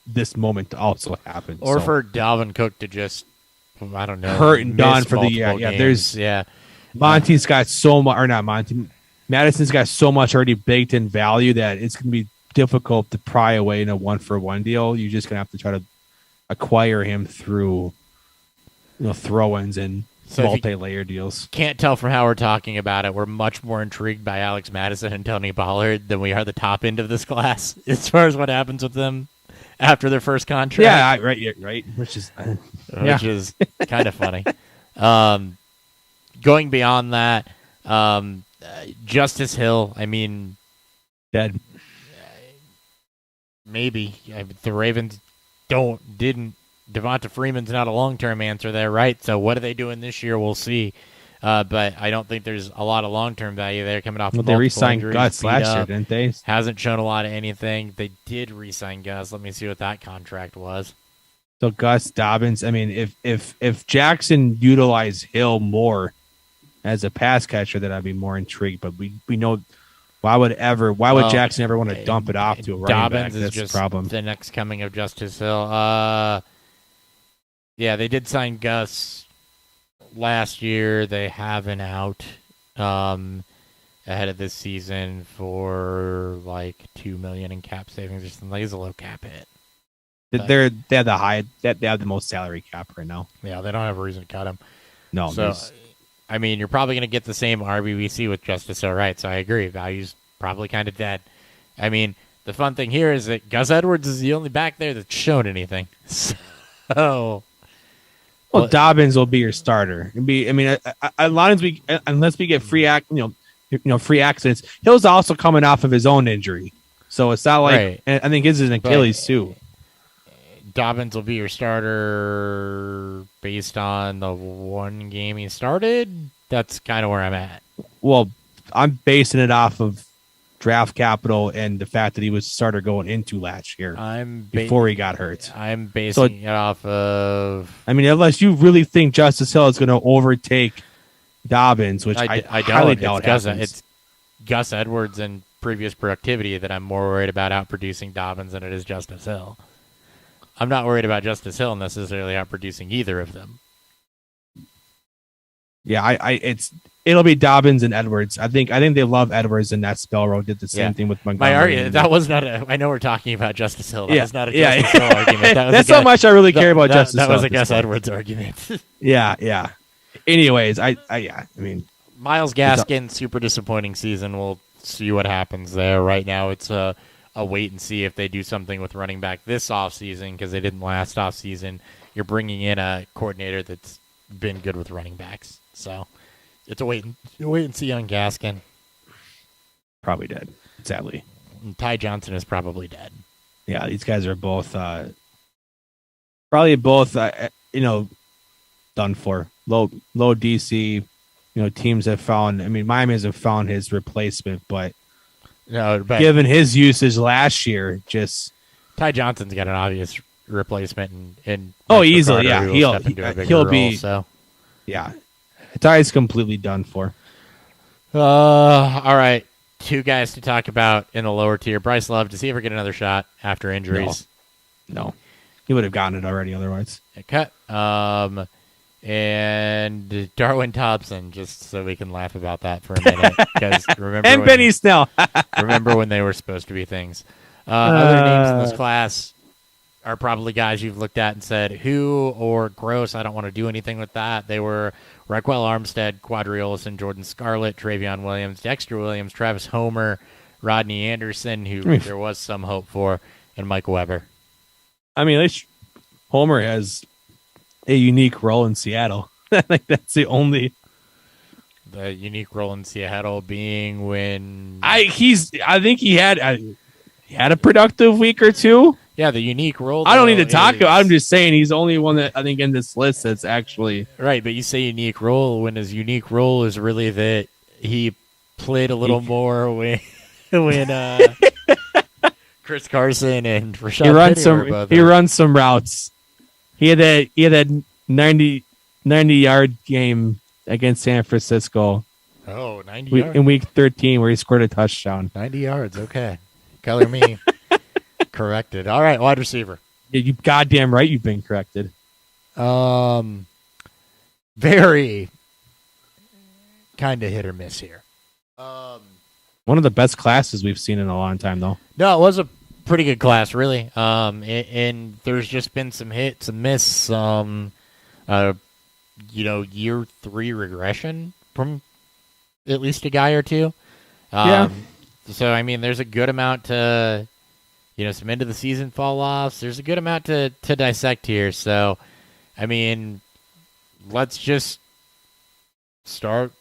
this moment to also happen, or for Dalvin Cook to just, I don't know, hurt and done for the year. Monty's got so much, or not Monty. Madison's got so much already baked in value that it's going to be difficult to pry away in a 1-for-1 deal. You're just going to have to try to acquire him through, throw-ins and multi-layer deals. Can't tell from how we're talking about it, we're much more intrigued by Alex Madison and Tony Pollard than we are the top end of this class as far as what happens with them after their first contract. Yeah, right. Which is kind of funny. Going beyond that, Justice Hill, dead. Maybe the Ravens didn't. Devonta Freeman's not a long-term answer there, right? So what are they doing this year? We'll see. But I don't think there's a lot of long-term value there coming off. They re-signed Gus last year, didn't they? Hasn't shown a lot of anything. They did re-sign Gus. Let me see what that contract was. So Gus, Dobbins. If Jackson utilized Hill more as a pass catcher, then I'd be more intrigued. But we know why would Jackson ever want to dump it off to a running Dobbins back? That's just the problem. The next coming of Justice Hill. They did sign Gus last year. They have an out ahead of this season for like $2 million in cap savings or something. He's a low cap hit. They have the most salary cap right now. Yeah, they don't have a reason to cut him. No, so you're probably going to get the same RBBC with Justice Hill, right? So I agree. Value's probably kind of dead. The fun thing here is that Gus Edwards is the only back there that's shown anything. So. Well, Dobbins will be your starter. Unless we get free accidents. Hill's also coming off of his own injury, so it's not like. Right. And I think his is an Achilles too. Dobbins will be your starter based on the one game he started. That's kind of where I'm at. Well, I'm basing it off of draft capital and the fact that he was a starter going into last year before he got hurt. I'm basing it off of... unless you really think Justice Hill is going to overtake Dobbins, which I highly doubt happens. It's Gus Edwards and previous productivity that I'm more worried about outproducing Dobbins than it is Justice Hill. I'm not worried about Justice Hill necessarily outproducing either of them. Yeah, it'll be Dobbins and Edwards. I think they love Edwards, and that Spellrow did the same thing with Montgomery. That was not I know we're talking about Justice Hill. That was not a Justice Hill argument. That's how much I really care about Justice Hill. That was a Gus Edwards argument. Yeah. Anyways, Myles Gaskin, super disappointing season. We'll see what happens there. Right now, it's a wait and see if they do something with running back this offseason, because they didn't last offseason. You're bringing in a coordinator that's been good with running backs. So it's a wait and see on Gaskin. Probably dead, sadly. And Ty Johnson is probably dead. Yeah, these guys are both probably both done for. Low DC, teams have found. Miami hasn't found his replacement, but given his usage last year, just Ty Johnson's got an obvious replacement, and easily, yeah, he'll be. So yeah. Ty's completely done for. All right. Two guys to talk about in the lower tier. Bryce Love, does he ever get another shot after injuries? No. He would have gotten it already otherwise. Okay. And Darwin Thompson, just so we can laugh about that for a minute. And Benny Snell. Remember when they were supposed to be things. Other names in this class are probably guys you've looked at and said, who or gross, I don't want to do anything with that. They were Raquel Armstead, Quadri Olson, Jordan Scarlett, Travion Williams, Dexter Williams, Travis Homer, Rodney Anderson, who there was some hope for, and Mike Weber. Homer has a unique role in Seattle. I think that's the only. The unique role in Seattle being when I think he had a productive week or two. Yeah, the unique role. I don't need to talk about. I'm just saying he's the only one that I think in this list that's actually right. But you say unique role when his unique role is really that he played a little more when Chris Carson and Rashad he runs some routes. He had that 90-yard game against San Francisco. Oh, 90 yards. In week 13 where he scored a touchdown. 90 yards. Okay. Color me corrected. All right, wide receiver. Yeah, you goddamn right you've been corrected. Very kind of hit or miss here. One of the best classes we've seen in a long time, though. No, it was a pretty good class, really. And there's just been some hits, some miss, some, year 3 regression from at least a guy or two. Yeah. So, I mean, there's a good amount to, some end of the season fall offs. There's a good amount to dissect here. So, I mean, let's just start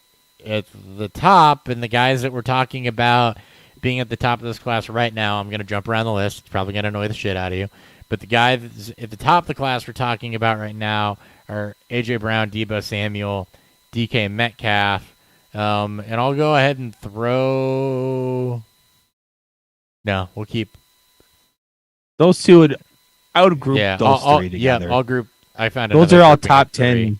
at the top, and the guys that we're talking about being at the top of this class right now, I'm going to jump around the list. It's probably going to annoy the shit out of you. But the guy that's at the top of the class we're talking about right now are Aj Brown, Deebo Samuel, DK Metcalf. And I'll go ahead and throw... No, we'll keep... Those two I would group those three together. Yeah, I'll group... I found those are all top 10...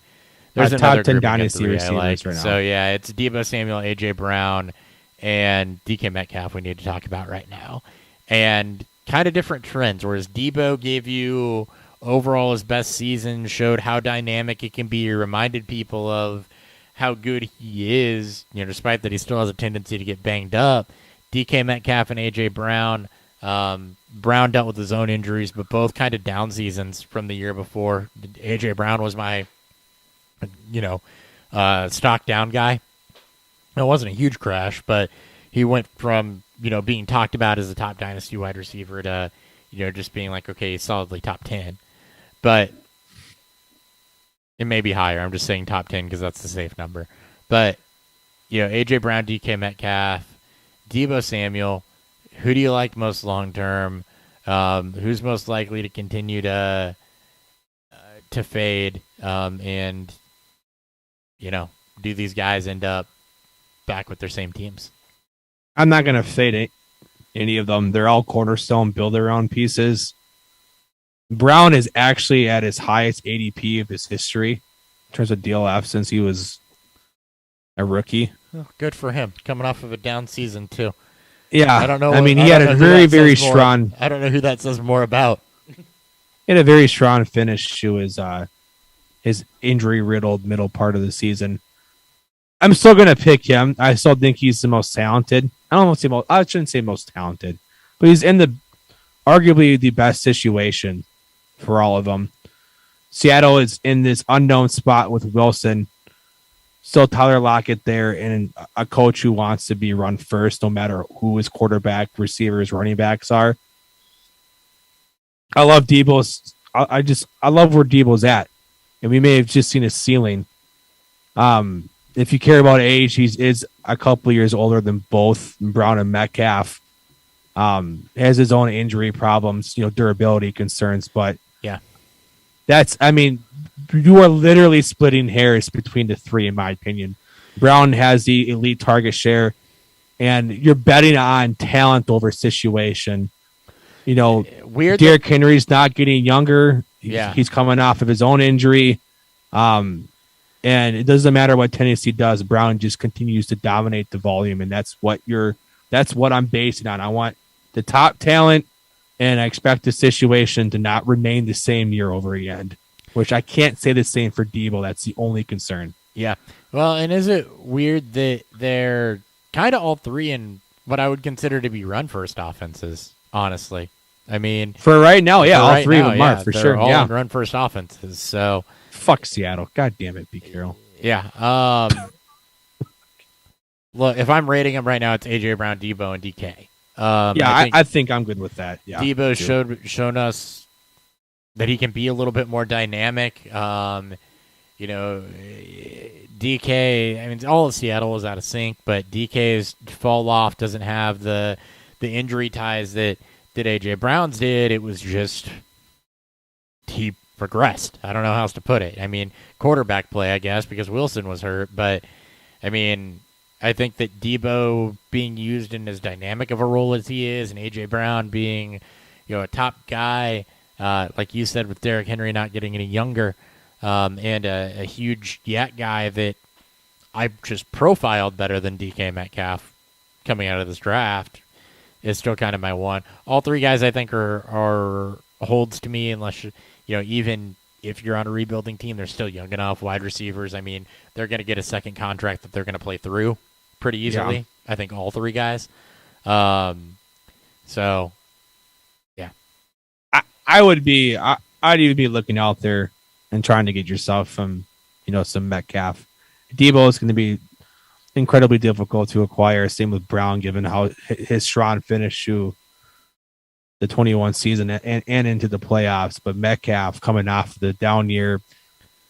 There's top 10 dynasty receivers right now. So, yeah, it's Deebo Samuel, A.J. Brown, and DK Metcalf we need to talk about right now. And kind of different trends, whereas Deebo gave you overall his best season, showed how dynamic it can be, reminded people of how good he is, despite that he still has a tendency to get banged up. DK Metcalf and A.J. Brown, Brown dealt with his own injuries, but both kind of down seasons from the year before. A.J. Brown was my stock down guy. It wasn't a huge crash, but he went from, being talked about as a top dynasty wide receiver to, just being like, okay, he's solidly top 10. But it may be higher. I'm just saying top 10 because that's the safe number. But, A.J. Brown, DK Metcalf, Deebo Samuel, who do you like most long term? Who's most likely to continue to fade? And do these guys end up back with their same teams? I'm not going to fade any of them. They're all cornerstone, build their own pieces. Brown is actually at his highest ADP of his history in terms of DLF since he was a rookie. Oh, good for him. Coming off of a down season, too. Yeah. I don't know. He had a very, very strong... I don't know who that says more about. He had a very strong finish to his injury-riddled middle part of the season. I'm still going to pick him. I still think he's the most talented. I shouldn't say most talented, but he's in arguably the best situation for all of them. Seattle is in this unknown spot with Wilson. Still Tyler Lockett there, and a coach who wants to be run first, no matter who his quarterback, receivers, running backs are. I love Deebo's. I love where Deebo's at, and we may have just seen his ceiling. If you care about age, he is a couple years older than both Brown and Metcalf. Has his own injury problems, durability concerns, but yeah, you are literally splitting hairs between the three, in my opinion. Brown has the elite target share, and you're betting on talent over situation. Weird. Derrick Henry's not getting younger. He's coming off of his own injury. And it doesn't matter what Tennessee does. Brown just continues to dominate the volume, and that's what I'm basing on. I want the top talent, and I expect the situation to not remain the same year over again, which I can't say the same for Deebo. That's the only concern. Yeah. Well, and is it weird that they're kind of all three in what I would consider to be run-first offenses, honestly? For right now, all three of them are, for sure. All in run-first offenses, so... Fuck Seattle. God damn it, Pete Carroll. Yeah. Look, if I'm rating them right now, it's A.J. Brown, Deebo, and DK. I think I'm good with that. Yeah, Deebo's shown us, that he can be a little bit more dynamic. DK, I mean, all of Seattle is out of sync, but DK's fall off doesn't have the injury ties that AJ Brown's did. It was just he progressed. I don't know how else to put it. I mean, quarterback play, I guess, because Wilson was hurt, but I mean, I think that Debo being used in as dynamic of a role as he is, and AJ Brown being, a top guy, like you said, with Derrick Henry not getting any younger, and a huge yak guy that I just profiled better than DK Metcalf coming out of this draft, is still kind of my one. All three guys I think are holds to me, unless even if you're on a rebuilding team, they're still young enough. Wide receivers, I mean, they're going to get a second contract that they're going to play through pretty easily. Yeah. I think all three guys. So, yeah, I'd even be looking out there and trying to get yourself some Metcalf. Debo is going to be incredibly difficult to acquire. Same with Brown, given how his strong finish to the 21 season and into the playoffs. But Metcalf coming off the down year,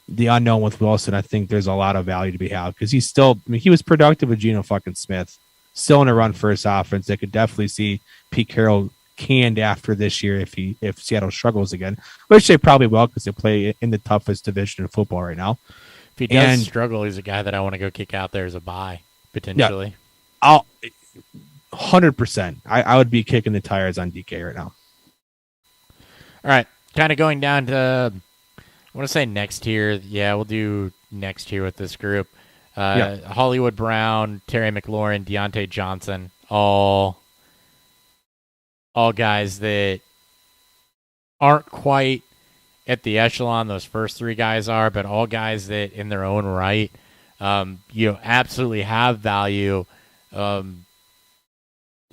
the unknown with Wilson, I think there's a lot of value to be had because he's still, he was productive with Geno fucking Smith, still in a run first offense. They could definitely see Pete Carroll canned after this year if Seattle struggles again, which they probably will because they play in the toughest division in football right now. If he does struggle, he's a guy that I want to go kick out there as a buy potentially. Yeah, 100%. I would be kicking the tires on DK right now. All right, kind of going down to, I want to say next tier. Yeah, we'll do next tier with this group. Hollywood Brown, Terry McLaurin, Deontay Johnson, all guys that aren't quite at the echelon those first three guys are, but all guys that in their own right, absolutely have value.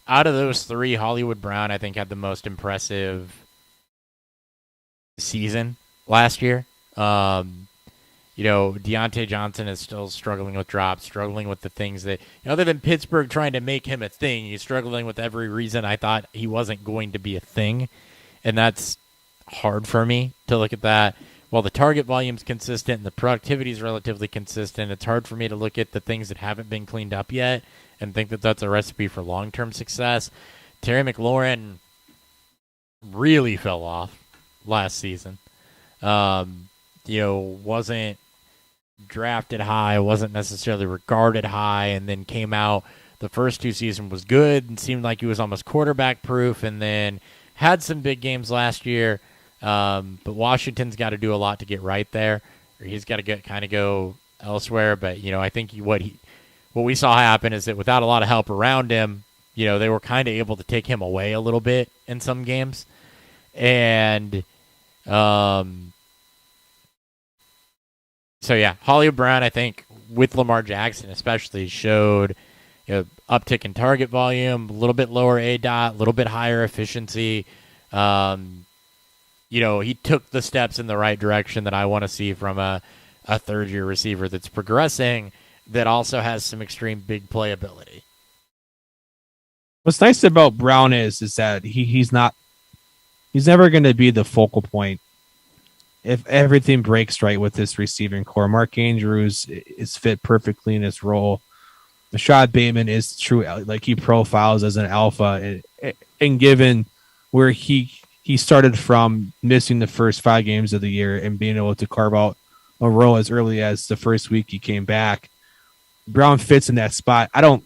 Out of those three, Hollywood Brown, I think, had the most impressive season last year. Deontay Johnson is still struggling with drops, struggling with the things that, other than Pittsburgh trying to make him a thing, he's struggling with every reason I thought he wasn't going to be a thing. And that's hard for me to look at that. While the target volume's consistent and the productivity is relatively consistent, it's hard for me to look at the things that haven't been cleaned up yet and think that that's a recipe for long-term success. Terry McLaurin really fell off last season. Wasn't drafted high, wasn't necessarily regarded high, and then came out the first two seasons was good and seemed like he was almost quarterback proof, and then had some big games last year. But Washington's got to do a lot to get right there, or he's got to go elsewhere. But I think what we saw happen is that without a lot of help around him, they were kind of able to take him away a little bit in some games, and So, yeah, Hollywood Brown, I think, with Lamar Jackson especially, showed uptick in target volume, a little bit lower ADOT, a little bit higher efficiency. He took the steps in the right direction that I want to see from a third-year receiver that's progressing, that also has some extreme big play ability. What's nice about Brown is that he's never going to be the focal point if everything breaks right with this receiving core. Mark Andrews is fit perfectly in his role. Rashad Bateman is true, like he profiles as an alpha, and given where he started from, missing the first 5 games of the year and being able to carve out a role as early as the first week he came back, Brown fits in that spot. I don't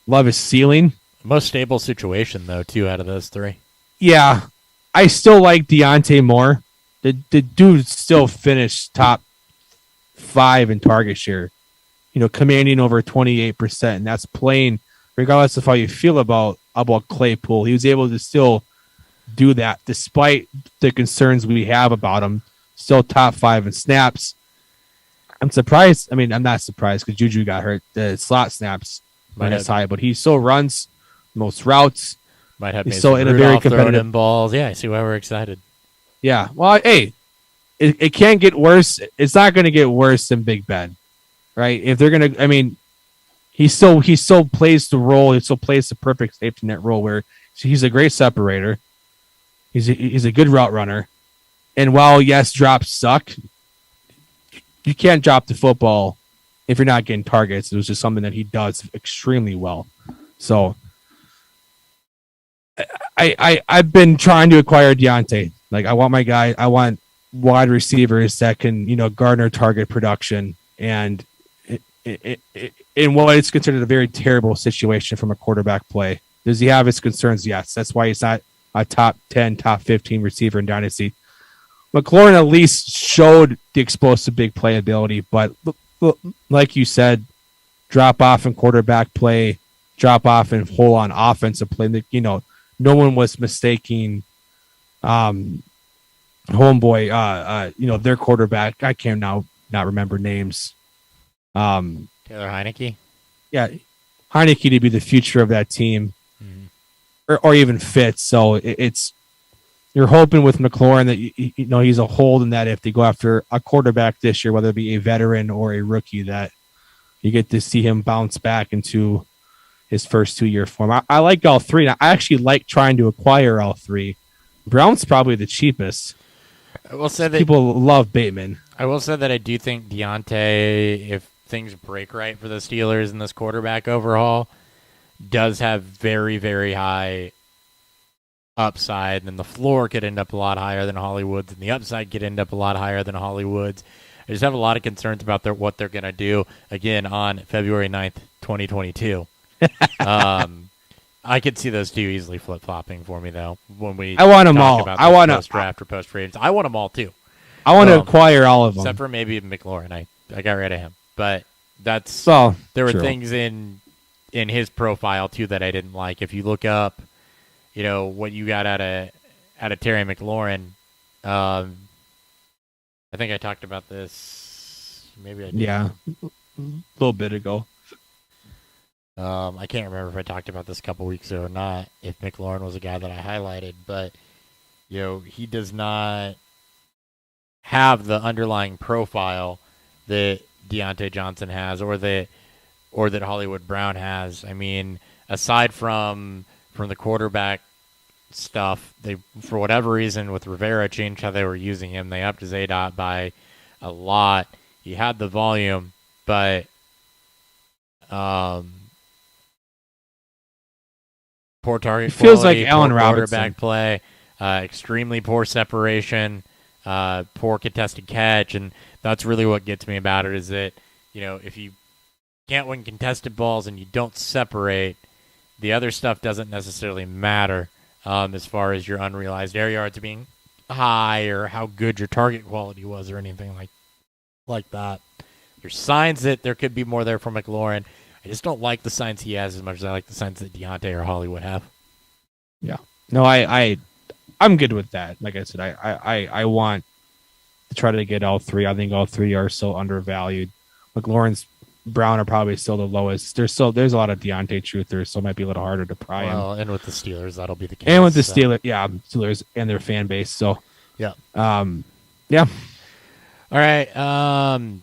love his ceiling. Most stable situation, though, 2 out of those 3. Yeah, I still like Deontay more. The dude still finished top 5 in target share, commanding over 28%. And that's playing, regardless of how you feel about Claypool. He was able to still do that despite the concerns we have about him. Still top 5 in snaps. I'm surprised. I mean, I'm not surprised because Juju got hurt. The slot snaps aren't as high, but he still runs most routes. Might have still in a very competitive balls. Yeah, I see why we're excited. Yeah, well, hey, it can't get worse. It's not going to get worse than Big Ben, right? If they're going to, I mean, he still plays the role. He still plays the perfect safety net role where he's a great separator. He's a good route runner. And while, yes, drops suck, you can't drop the football if you're not getting targets. It was just something that he does extremely well. So I've been trying to acquire Deontay. Like, I want wide receivers that can, garner target production. And in what is considered a very terrible situation from a quarterback play. Does he have his concerns? Yes. That's why he's not a top 10, top 15 receiver in Dynasty. Mclaren at least showed the explosive big play ability, but like you said, drop off in quarterback play, drop off in whole on offensive play. No one was mistaking homeboy, their quarterback. I can't now not remember names. Taylor Heineke? Yeah, Heineke to be the future of that team, or even Fitz. So it's you're hoping with McLaurin that he's a hold in that if they go after a quarterback this year, whether it be a veteran or a rookie, that you get to see him bounce back into his first 2-year form. I like all three. I actually like trying to acquire all three. Brown's probably the cheapest. I will say that people love Bateman. I will say that I do think Deontay, if things break right for the Steelers in this quarterback overhaul, does have very, very high upside, and the floor could end up a lot higher than Hollywood's, and the upside could end up a lot higher than Hollywood's. I just have a lot of concerns about what they're going to do, again, on February 9th, 2022. I could see those two easily flip-flopping for me, though, when we I want them talk all. about I want post-draft or post-free agents. I want them all, too. I want to acquire all of them. Except for maybe Mclaren. I got rid of him. But that's there were true. things in his profile, too, that I didn't like. If you look up what you got out of Terry McLaurin. I think I talked about this. Maybe I did. Yeah, a little bit ago. I can't remember if I talked about this a couple weeks ago or not, if McLaurin was a guy that I highlighted. But, he does not have the underlying profile that Deontay Johnson has or that Hollywood Brown has. I mean, aside from the quarterback stuff, they, for whatever reason, with Rivera, changed how they were using him. They upped his ADOT by a lot. He had the volume, but poor target it feels quality, like Allen poor Robinson. quarterback play, extremely poor separation, poor contested catch, and that's really what gets me about it is that, if you can't win contested balls and you don't separate, the other stuff doesn't necessarily matter as far as your unrealized air yards being high or how good your target quality was or anything like that. There's signs that there could be more there for McLaurin. I just don't like the signs he has as much as I like the signs that Deontay or Hollywood have. Yeah. No, I'm good with that. Like I said, I want to try to get all three. I think all three are so undervalued. McLaurin's Brown are probably still the lowest. There's a lot of Deontay truthers, so it might be a little harder to pry him. Well, and with the Steelers, that'll be the case. And with the Steelers and their fan base. So yeah. Yeah. All right.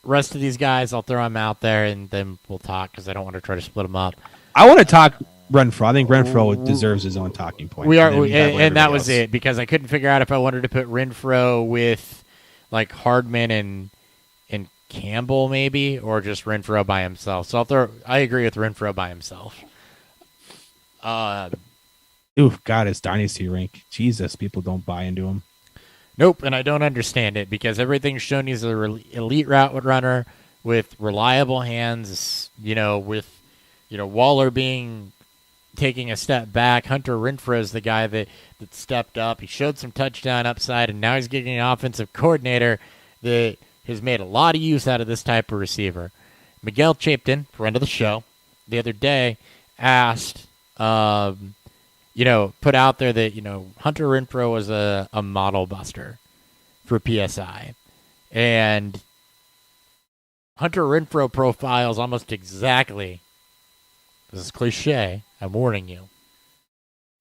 Rest of these guys, I'll throw them out there, and then we'll talk because I don't want to try to split them up. I want to talk Renfro. I think Renfro deserves his own talking point. And that was it, because I couldn't figure out if I wanted to put Renfro with like Hardman and Campbell maybe, or just Renfro by himself. So I agree with Renfro by himself. God, his dynasty rank. Jesus, people don't buy into him. Nope, and I don't understand it because everything's shown he's an elite route runner with reliable hands. With Waller taking a step back. Hunter Renfro is the guy that stepped up. He showed some touchdown upside, and now he's getting an offensive coordinator that has made a lot of use out of this type of receiver. Miguel Chapton, friend of the show, the other day asked, put out there that, Hunter Renfro was a model buster for PSI. And Hunter Renfro profiles almost exactly, this is cliche, I'm warning you.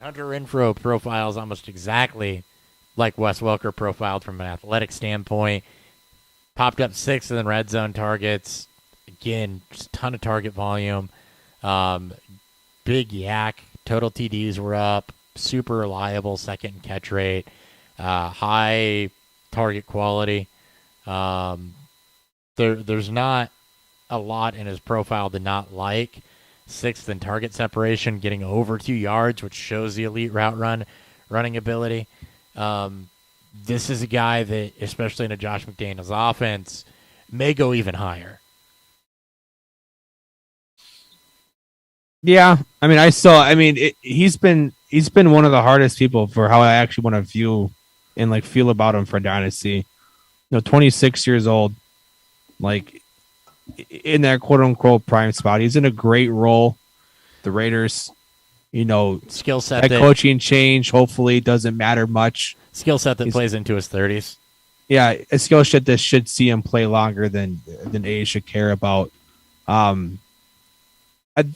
Hunter Renfro profiles almost exactly like Wes Welker profiled from an athletic standpoint. Popped up 6 in the red zone targets. Again, just a ton of target volume. Big yak. Total TDs were up. Super reliable second and catch rate. high target quality. There's not a lot in his profile to not like. 6th in target separation, getting over 2 yards, which shows the elite running ability. This is a guy that, especially in a Josh McDaniels offense, may go even higher. Yeah, I mean, he's been one of the hardest people for how I actually want to view and like feel about him for Dynasty. 26 years old, like in that quote unquote prime spot. He's in a great role. The Raiders, skill set that coaching change hopefully doesn't matter much. Skill set that plays into his 30s. Yeah, a skill set that should see him play longer than Aj should care about. I'm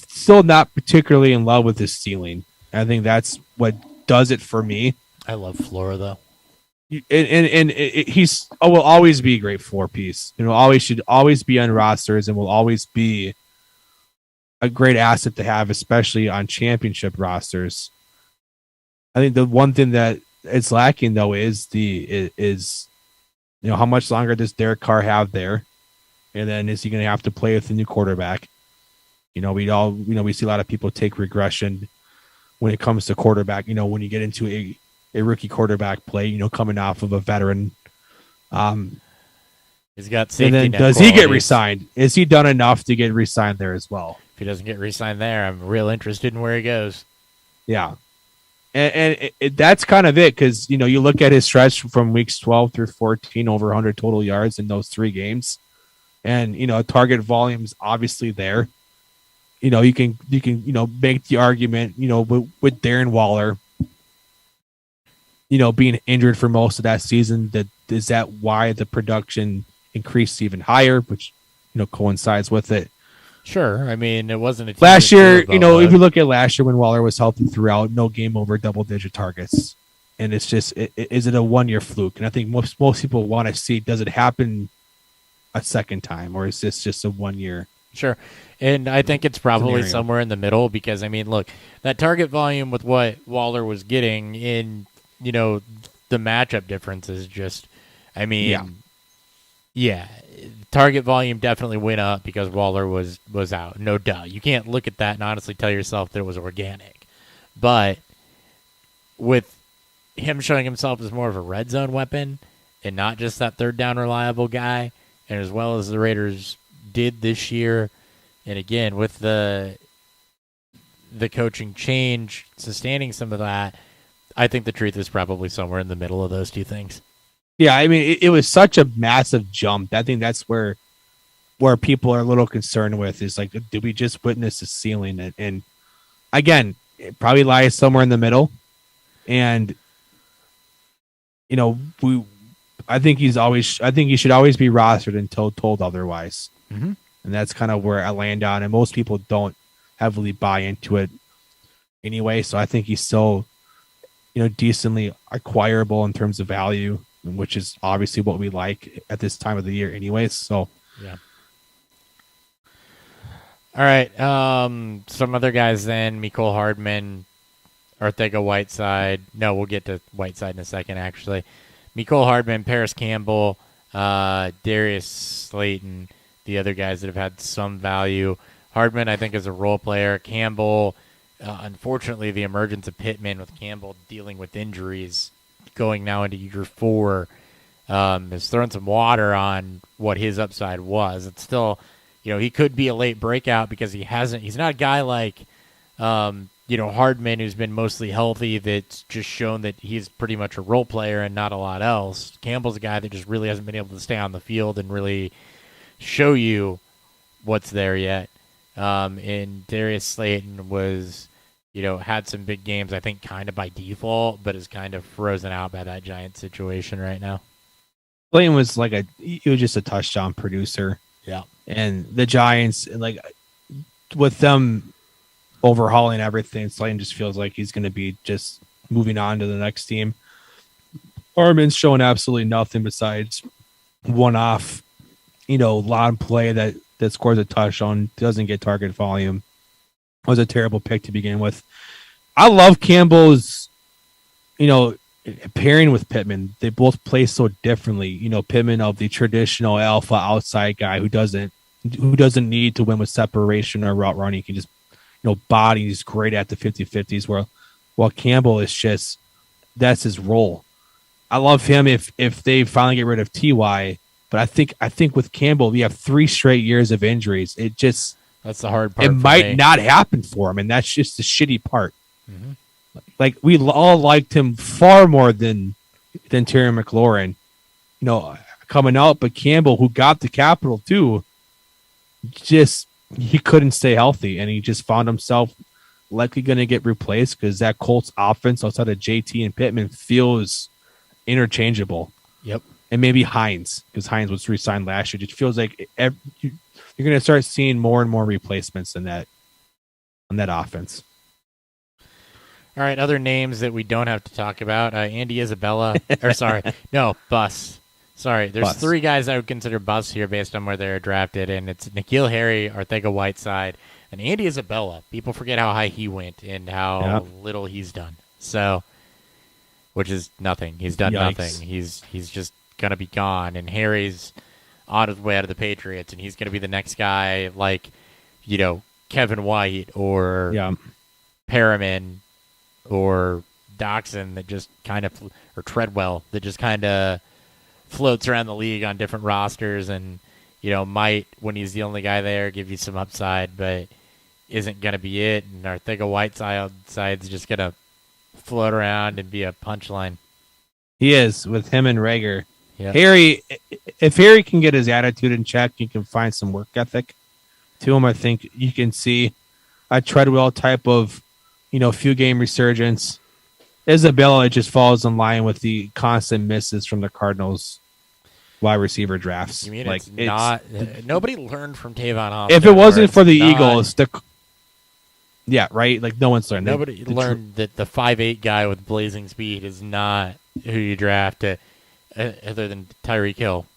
still not particularly in love with his ceiling. I think that's what does it for me. I love Flora though. And he's will always be a great floor piece. Should always be on rosters and will always be a great asset to have, especially on championship rosters. I think the one thing that it's lacking though is how much longer does Derek Carr have there, and then is he going to have to play with the new quarterback? We see a lot of people take regression when it comes to quarterback. When you get into a rookie quarterback play, coming off of a veteran. He's got safety. And then does he get re-signed? Is he done enough to get re-signed there as well? If he doesn't get re-signed there, I'm real interested in where he goes. Yeah. And that's kind of it, because, you look at his stretch from weeks 12 through 14, over 100 total yards in those 3 games. And, target volume's obviously there. You can make the argument, with Darren Waller, being injured for most of that season, is that why the production increased even higher, which, coincides with it. Sure. I mean, it wasn't a team last year, if you look at last year when Waller was healthy throughout, no game over double-digit targets. And it's just, is it a one-year fluke? And I think most people want to see, does it happen a second time, or is this just a 1 year? Sure. And I think it's probably somewhere in the middle, because, I mean, look, that target volume with what Waller was getting in, the matchup difference is just, I mean, yeah, target volume definitely went up because Waller was out. No duh. You can't look at that and honestly tell yourself that it was organic. But with him showing himself as more of a red zone weapon and not just that third down reliable guy, and as well as the Raiders did this year, and again with the coaching change sustaining some of that, I think the truth is probably somewhere in the middle of those two things. Yeah, I mean, it was such a massive jump. I think that's where people are a little concerned with, is like, did we just witness a ceiling? And again, it probably lies somewhere in the middle. And I think he should always be rostered until told otherwise. Mm-hmm. And that's kind of where I land on. And most people don't heavily buy into it anyway. So I think he's still, decently acquirable in terms of value, which is obviously what we like at this time of the year anyways. So, yeah. All right. Some other guys then, Mecole Hardman, Ortega-Whiteside. No, we'll get to Whiteside in a second, actually. Mecole Hardman, Paris Campbell, Darius Slayton, the other guys that have had some value. Hardman, I think, is a role player. Campbell, unfortunately, the emergence of Pittman with Campbell dealing with injuries going now into year 4 has thrown some water on what his upside was. It's still, he could be a late breakout because he's not a guy like, Hardman, who's been mostly healthy, that's just shown that he's pretty much a role player and not a lot else. Campbell's a guy that just really hasn't been able to stay on the field and really show you what's there yet. And Darius Slayton was, had some big games, I think, kind of by default, but is kind of frozen out by that Giants situation right now. Slayton was he was just a touchdown producer. Yeah. And the Giants, with them overhauling everything, Slayton just feels like he's going to be just moving on to the next team. Hardman's showing absolutely nothing besides one-off, long play that scores a touchdown, doesn't get target volume. Was a terrible pick to begin with. I love Campbell's, pairing with Pittman, they both play so differently. Pittman of the traditional alpha outside guy who doesn't need to win with separation or route running. He can just, body. He's great at the 50-50s. While Campbell is just, that's his role. I love him if they finally get rid of Ty, but I think with Campbell, we have 3 straight years of injuries. That's the hard part. It might not happen for him, and that's just the shitty part. Mm-hmm. Like, we all liked him far more than Terry McLaurin, coming out. But Campbell, who got the capital too, he couldn't stay healthy, and he just found himself likely going to get replaced because that Colts offense outside of JT and Pittman feels interchangeable. Yep. And maybe Hines, because Hines was re-signed last year. It feels like you're going to start seeing more and more replacements on that offense. All right, other names that we don't have to talk about. Andy Isabella. Bus. Sorry, there's 3 guys I would consider busts here based on where they're drafted, and it's N'Keal Harry, Ortega-Whiteside, and Andy Isabella. People forget how high he went and how little he's done. So, which is nothing. He's done nothing. He's just going to be gone, and Harry's on his way out of the Patriots, and he's going to be the next guy like, Kevin White or Perriman or Doxson that just kind of, or Treadwell that just kind of floats around the league on different rosters and, might, when he's the only guy there, give you some upside, but isn't going to be it. And Ortega-Whiteside's just going to float around and be a punchline. He is, with him and Rager. Yep. Harry, if Harry can get his attitude in check, you can find some work ethic to him. I think you can see a Treadwell type of, few game resurgence. Isabella just falls in line with the constant misses from the Cardinals wide receiver drafts. You mean nobody learned from Tavon Austin? If it wasn't for the Eagles, right? Like, no one's learned. Nobody learned that the 5'8" guy with blazing speed is not who you draft other than Tyreek Hill.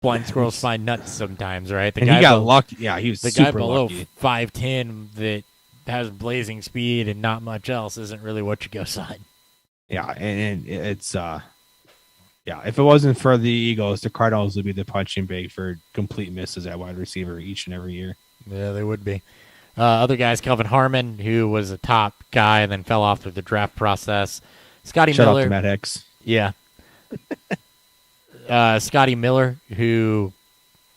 Blind squirrels find nuts sometimes, right? He got lucky. Yeah, he was the super guy below lucky. 5'10" that has blazing speed and not much else isn't really what you go sign. Yeah, and it's if it wasn't for the Eagles, the Cardinals would be the punching bag for complete misses at wide receiver each and every year. Yeah, they would be. Other guys, Kelvin Harmon, who was a top guy and then fell off through the draft process. Scotty Shout Miller. out to Matt Hicks. Yeah. Scotty Miller, who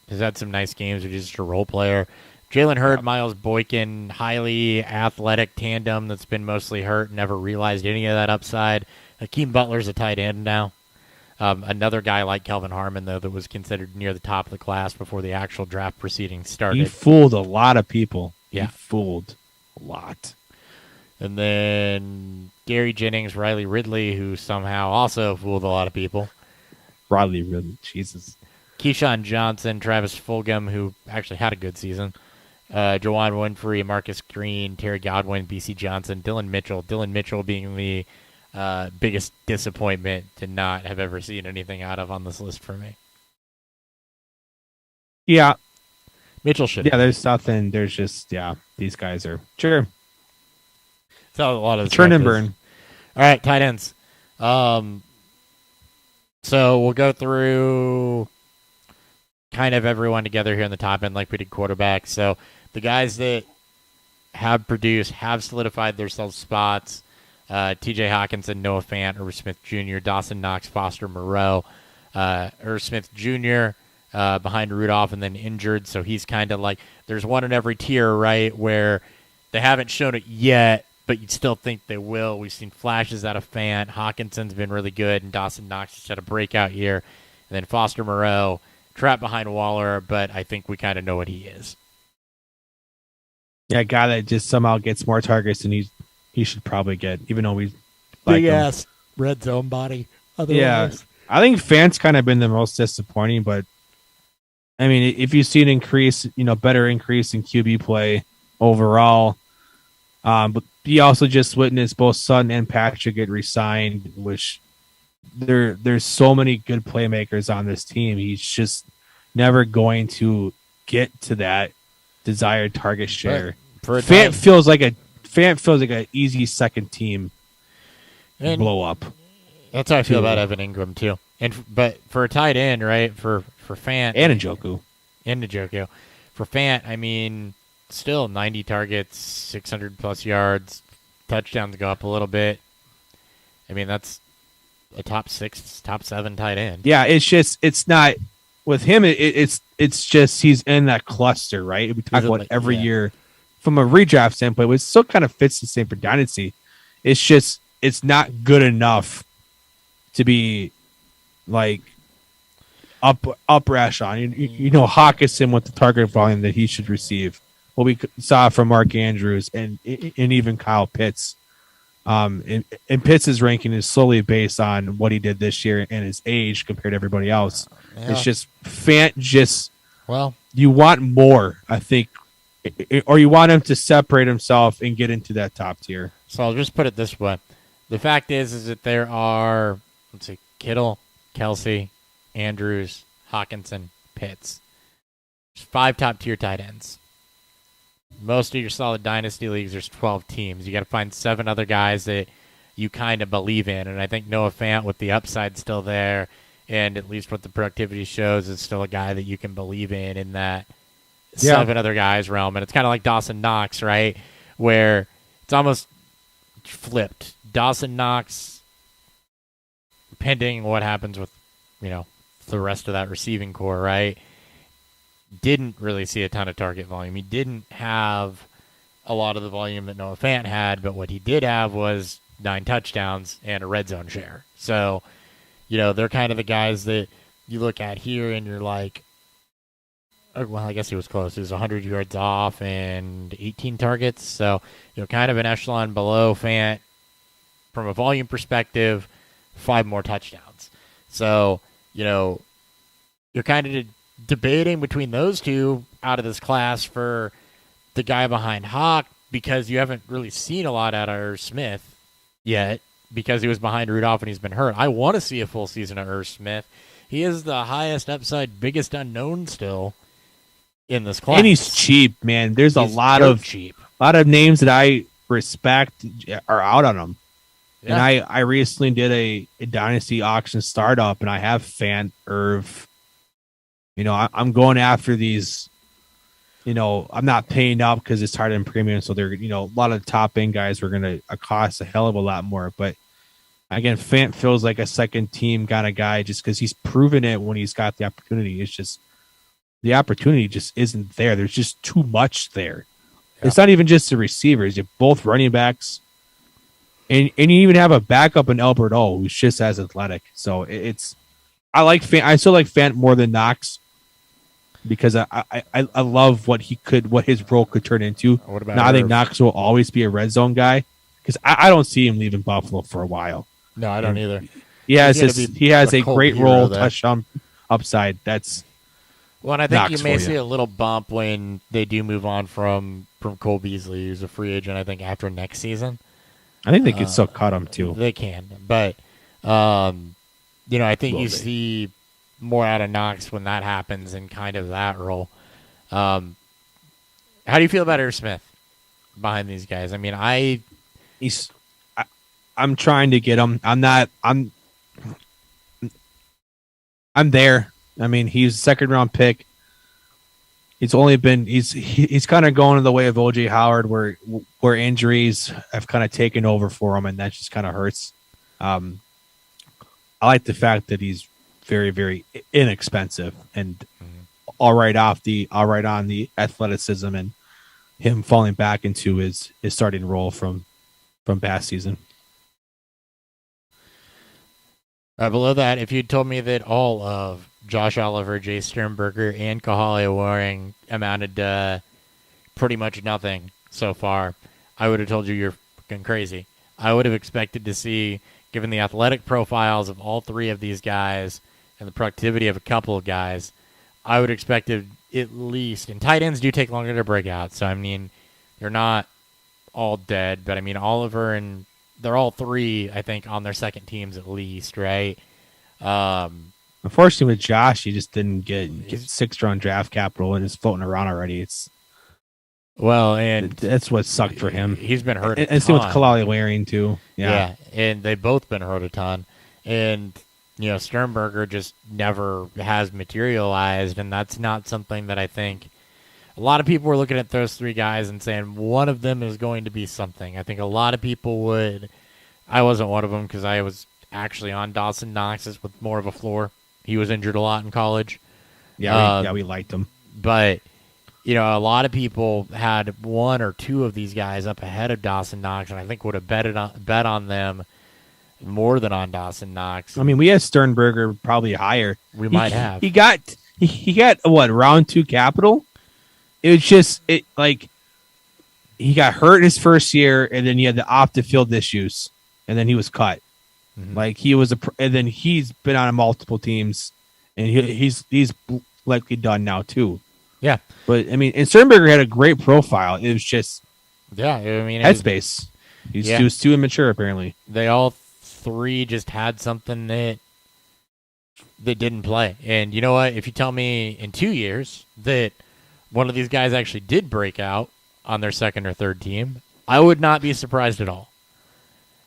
has had some nice games, which is just a role player. Jalen Hurd, Miles Boykin, highly athletic tandem that's been mostly hurt, never realized any of that upside. Hakeem Butler's a tight end now. Another guy like Kelvin Harmon, though, that was considered near the top of the class before the actual draft proceedings started. He fooled a lot of people. Yeah. He fooled a lot. And then Gary Jennings, Riley Ridley, who somehow also fooled a lot of people. Riley Ridley, Jesus. Keyshawn Johnson, Travis Fulgham, who actually had a good season. Jawan Winfrey, Marcus Green, Terry Godwin, B.C. Johnson, Dylan Mitchell. Dylan Mitchell being the biggest disappointment to not have ever seen anything out of on this list for me. Yeah. Mitchell should. Yeah, there's nothing. There's just, these guys are. Sure. So a lot of turn and burn. All right, tight ends. So we'll go through kind of everyone together here in the top end like we did quarterback. So the guys that have produced, have solidified themselves spots, T.J. Hawkinson, Noah Fant, Irv Smith Jr., Dawson Knox, Foster Moreau, Irv Smith Jr. Behind Rudolph and then injured. So he's kind of like, there's one in every tier, right, where they haven't shown it yet, but you'd still think they will. We've seen flashes out of Fant. Hawkinson's been really good, and Dawson Knox just had a breakout year. And then Foster Moreau, trapped behind Waller, but I think we kind of know what he is. Yeah, a guy that just somehow gets more targets than he should probably get, even though we like big him. Ass red zone body. Otherwise. Yeah, I think Fant's kind of been the most disappointing, but I mean, if you see an increase, better increase in QB play overall, but he also just witnessed both Sutton and Patrick get re-signed, which there's so many good playmakers on this team. He's just never going to get to that desired target share. Fant feels like an easy second team blow up. That's how I feel about Evan Ingram too. But for a tight end, right? For Fant and Njoku. For Fant, I mean, still 90 targets, 600 plus yards, touchdowns go up a little bit. I mean, that's a top 6, top 7 tight end. Yeah, it's not with him. It's just he's in that cluster, right? We talk about every year from a redraft standpoint, which still kind of fits the same for dynasty. It's just it's not good enough to be like upper echelon. You know, Hawkinson with the target volume that he should receive. What we saw from Mark Andrews and even Kyle Pitts. And Pitts' ranking is solely based on what he did this year and his age compared to everybody else. Yeah. It's just Fant. You want more, I think, or you want him to separate himself and get into that top tier. So I'll just put it this way: the fact is that there are, let's see, Kittle, Kelsey, Andrews, Hawkinson, Pitts. There's 5 top tier tight ends. Most of your solid dynasty leagues, there's 12 teams. You got to find 7 other guys that you kind of believe in. And I think Noah Fant, with the upside still there, and at least what the productivity shows, is still a guy that you can believe in that 7 other guys realm. And it's kind of like Dawson Knox, right? Where it's almost flipped. Dawson Knox, pending what happens with, the rest of that receiving core, right? Didn't really see a ton of target volume. He didn't have a lot of the volume that Noah Fant had, but what he did have was 9 touchdowns and a red zone share. So, they're kind of the guys that you look at here and you're like, well, I guess he was close. He was 100 yards off and 18 targets. So, kind of an echelon below Fant from a volume perspective, 5 more touchdowns. So, you're kind of debating between those two out of this class for the guy behind Hawk, because you haven't really seen a lot out of Irv Smith yet because he was behind Rudolph and he's been hurt. I want to see a full season of Irv Smith. He is the highest upside, biggest unknown still in this class. And he's cheap, man. There's a lot of names that I respect are out on him. Yeah. And I recently did a dynasty auction startup, and I have Fant, Irv. I'm going after these. I'm not paying up because it's hard in premium, so they're a lot of the top end guys are going to cost a hell of a lot more. But again, Fant feels like a second team kind of guy just because he's proven it when he's got the opportunity. It's just the opportunity just isn't there. There's just too much there. Yeah. It's not even just the receivers. You have both running backs, and you even have a backup in Albert O, who's just as athletic. So I like Fant. I still like Fant more than Knox, because I love what his role could turn into. Now I think Knox will always be a red zone guy, because I don't see him leaving Buffalo for a while. No, I don't either. He has a great role, touchdown upside. That's and I think you may see a little bump when they do move on from Cole Beasley, who's a free agent, I think, after next season. I think they can still cut him too. They can, but I think you see more out of Knox when that happens in kind of that role. How do you feel about Irv Smith behind these guys? I mean, I'm trying to get him. I'm there. I mean, he's a second round pick. He's kind of going the way of OJ Howard, where injuries have kind of taken over for him, and that just kind of hurts. I like the fact that he's very, very inexpensive and all right on the athleticism and him falling back into his starting role from past season. Below that, if you'd told me that all of Josh Oliver, Jay Sternberger, and Kahale Waring amounted to pretty much nothing so far, I would have told you you're fucking crazy. I would have expected to see, given the athletic profiles of all 3 of these guys and the productivity of a couple of guys, I would expect at least, and tight ends do take longer to break out, so I mean, they're not all dead, but I mean, Oliver and they're all 3, I think, on their second teams at least, right? Unfortunately, with Josh, he just didn't get 6th round draft capital and is floating around already. And that's what sucked for him. He's been hurt. And same with Kalali Waring too. Yeah, and they've both been hurt a ton. And, Sternberger just never has materialized, and that's not something that I think a lot of people were looking at those three guys and saying one of them is going to be something. I think a lot of people would. I wasn't one of them because I was actually on Dawson Knox's with more of a floor. He was injured a lot in college. Yeah, we liked him. But, a lot of people had one or two of these guys up ahead of Dawson Knox, and I think would have bet on them more than on Dawson Knox. I mean, we had Sternberger probably higher. We might have. He got what, round 2 capital? It was just he got hurt in his first year, and then he had the off-the-field issues, and then he was cut. Mm-hmm. And then he's been on multiple teams, and he's likely done now too. Yeah, but I mean, and Sternberger had a great profile. It was just headspace. He was too immature apparently. They all three just had something that didn't play. And you know what? If you tell me in 2 years that one of these guys actually did break out on their second or third team, I would not be surprised at all.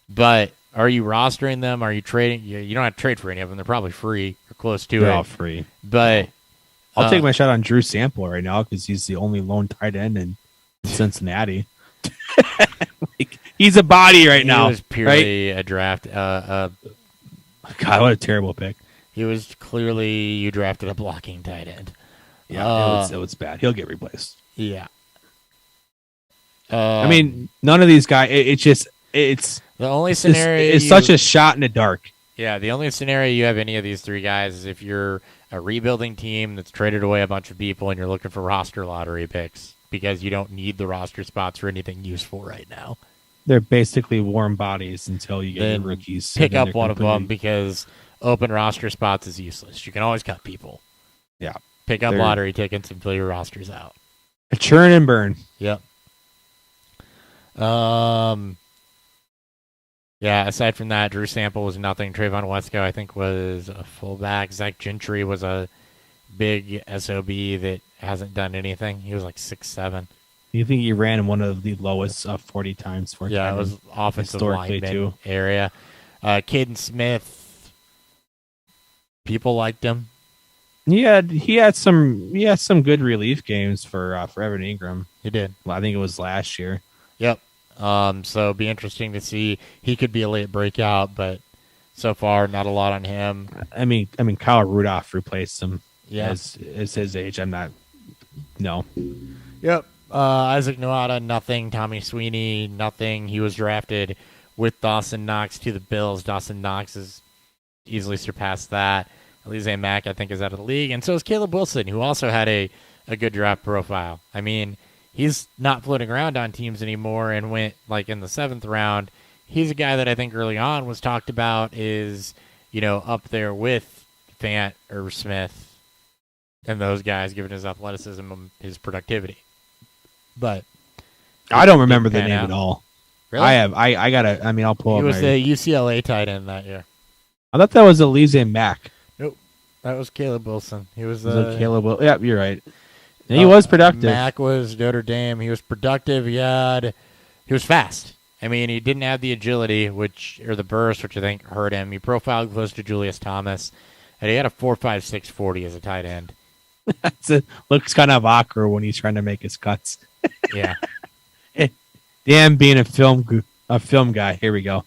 But are you rostering them? Are you trading? You don't have to trade for any of them. They're probably free or close to it. They're all free. But I'll take my shot on Drew Sample right now because he's the only lone tight end in Cincinnati. He's a body right now. He was purely a draft. God, what a terrible pick. He was clearly you drafted a blocking tight end. Yeah, it was bad. He'll get replaced. Yeah. I mean, none of these guys. It's the only scenario. It's such a shot in the dark. Yeah, the only scenario you have any of these three guys is if you're a rebuilding team that's traded away a bunch of people and you're looking for roster lottery picks because you don't need the roster spots for anything useful right now. They're basically warm bodies until you get your rookies. Pick up one of them because open roster spots is useless. You can always cut people. Yeah. Pick up lottery tickets and fill your rosters out. A churn and burn. Yep. Yeah, aside from that, Drew Sample was nothing. Trayvon Wesco, I think, was a fullback. Zach Gentry was a big SOB that hasn't done anything. He was like 6'7". You think he ran one of the lowest 40 times for it was offensive lineman area. Caden Smith, people liked him. He had some good relief games for Evan Ingram. He did. Well, I think it was last year. Yep. So it'd be interesting to see. He could be a late breakout, but so far not a lot on him. I mean, Kyle Rudolph replaced him. Yeah, as his age. No. Yep. Isaac Nuada, nothing. Tommy Sweeney, nothing. He was drafted with Dawson Knox to the Bills. Dawson Knox has easily surpassed that. Alize Mack, I think, is out of the league, and so is Caleb Wilson, who also had a good draft profile. I mean, he's not floating around on teams anymore and went like in the 7th round. He's a guy that I think early on was talked about is, up there with Fant or Smith and those guys, given his athleticism and his productivity. But I don't remember the name at all. Really? I'll pull up. He was the UCLA tight end that year. I thought that was Alize Mack. Nope. That was Caleb Wilson. He was Caleb Wilson. Yeah, you're right. And he was productive. Mack was Notre Dame. He was productive. He was fast. I mean, he didn't have the agility, or the burst, which I think hurt him. He profiled close to Julius Thomas, and he had a 4.56 40 as a tight end. Looks kind of awkward when he's trying to make his cuts. Yeah. Damn, being a film guy. Here we go.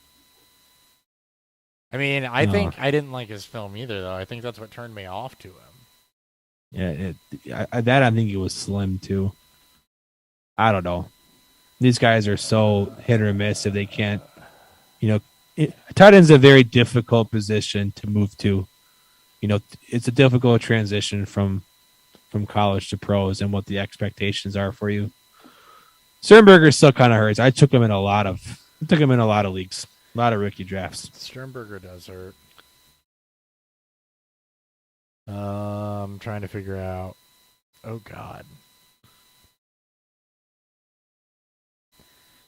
I mean, I think I didn't like his film either, though. I think that's what turned me off to him. Yeah, I think he was slim too. I don't know. These guys are so hit or miss if they can't. Tight end's a very difficult position to move to. It's a difficult transition from college to pros and what the expectations are for you. Sternberger still kind of hurts. I took him in a lot of leagues, a lot of rookie drafts. Sternberger does hurt. I'm trying to figure out. Oh God.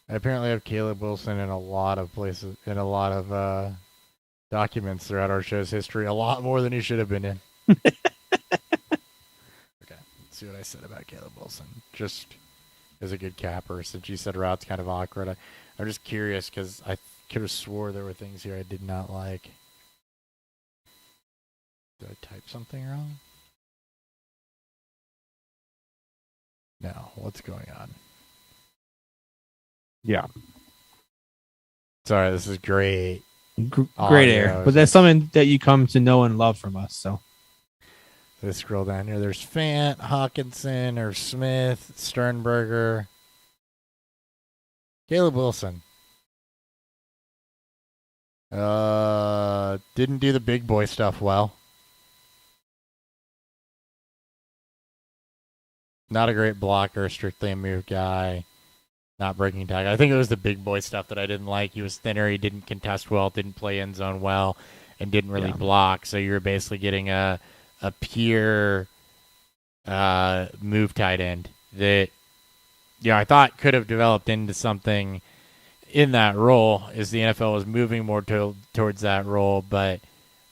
I apparently have Caleb Wilson in a lot of places, in a lot of documents throughout our show's history, a lot more than he should have been in. Okay, let's see what I said about Caleb Wilson. Just as a good capper, since you said route's kind of awkward. I'm just curious because I could have swore there were things here I did not like. Did I type something wrong? No. What's going on? Yeah. Sorry, this is great. Great air. But that's something that you come to know and love from us. So let's scroll down here. There's Fant, Hawkinson, or Smith, Sternberger, Caleb Wilson. Didn't do the big boy stuff well. Not a great blocker, strictly a move guy. Not breaking tackle. I think it was the big boy stuff that I didn't like. He was thinner. He didn't contest well. Didn't play end zone well, and didn't really block. So you're basically getting a pure move tight end that I thought could have developed into something in that role as the NFL was moving more towards that role. But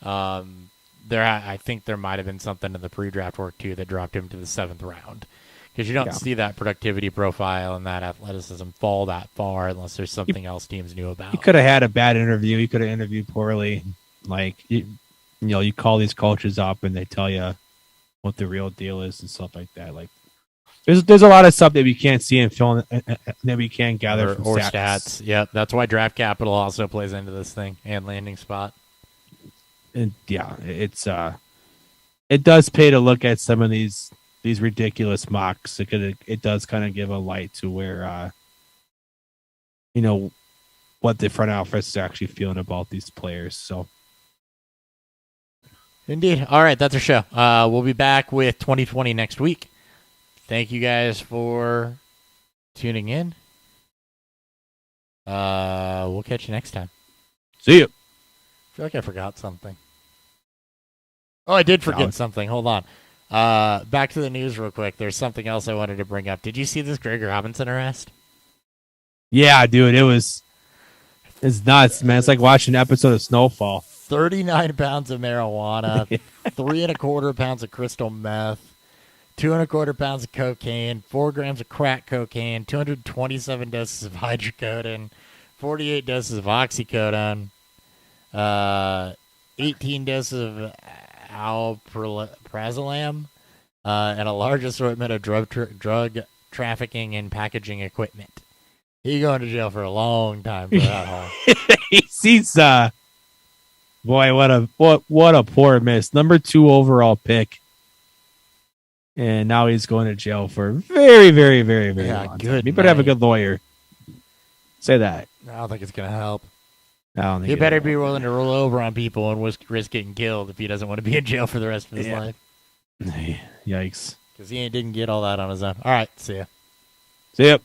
I think there might have been something in the pre-draft work too that dropped him to the 7th round. Because you don't see that productivity profile and that athleticism fall that far unless there's something else teams knew about. You could have had a bad interview. You could have interviewed poorly. Like, you call these coaches up and they tell you what the real deal is and stuff like that. Like, there's a lot of stuff that we can't see in film that we can't gather from stats. Yep, that's why draft capital also plays into this thing and landing spot. And it does pay to look at some of these ridiculous mocks. It does kind of give a light to where what the front office is actually feeling about these players. So indeed. All right, that's our show. We'll be back with 2020 next week. Thank you guys for tuning in. We'll catch you next time. See you. I feel like I forgot something. Oh, I did forget something. Hold on. Back to the news real quick. There's something else I wanted to bring up. Did you see this Gregor Robinson arrest? Yeah, dude. It's nuts, man. It's like watching an episode of Snowfall. 39 pounds of marijuana, 3.25 pounds of crystal meth, 2.25 pounds of cocaine, 4 grams of crack cocaine, 227 doses of hydrocodone, 48 doses of oxycodone, 18 doses of alprazolam, and a large assortment of drug trafficking and packaging equipment. He's going to jail for a long time for that haul. He's boy, what a poor miss. Number 2 overall pick. And now he's going to jail for a very, very, very, very long time. You better have a good lawyer. Say that. I don't think it's going to help. I don't think he better be willing to roll over on people and risk getting killed if he doesn't want to be in jail for the rest of his life. Yikes. Because he didn't get all that on his own. All right, see ya. See ya.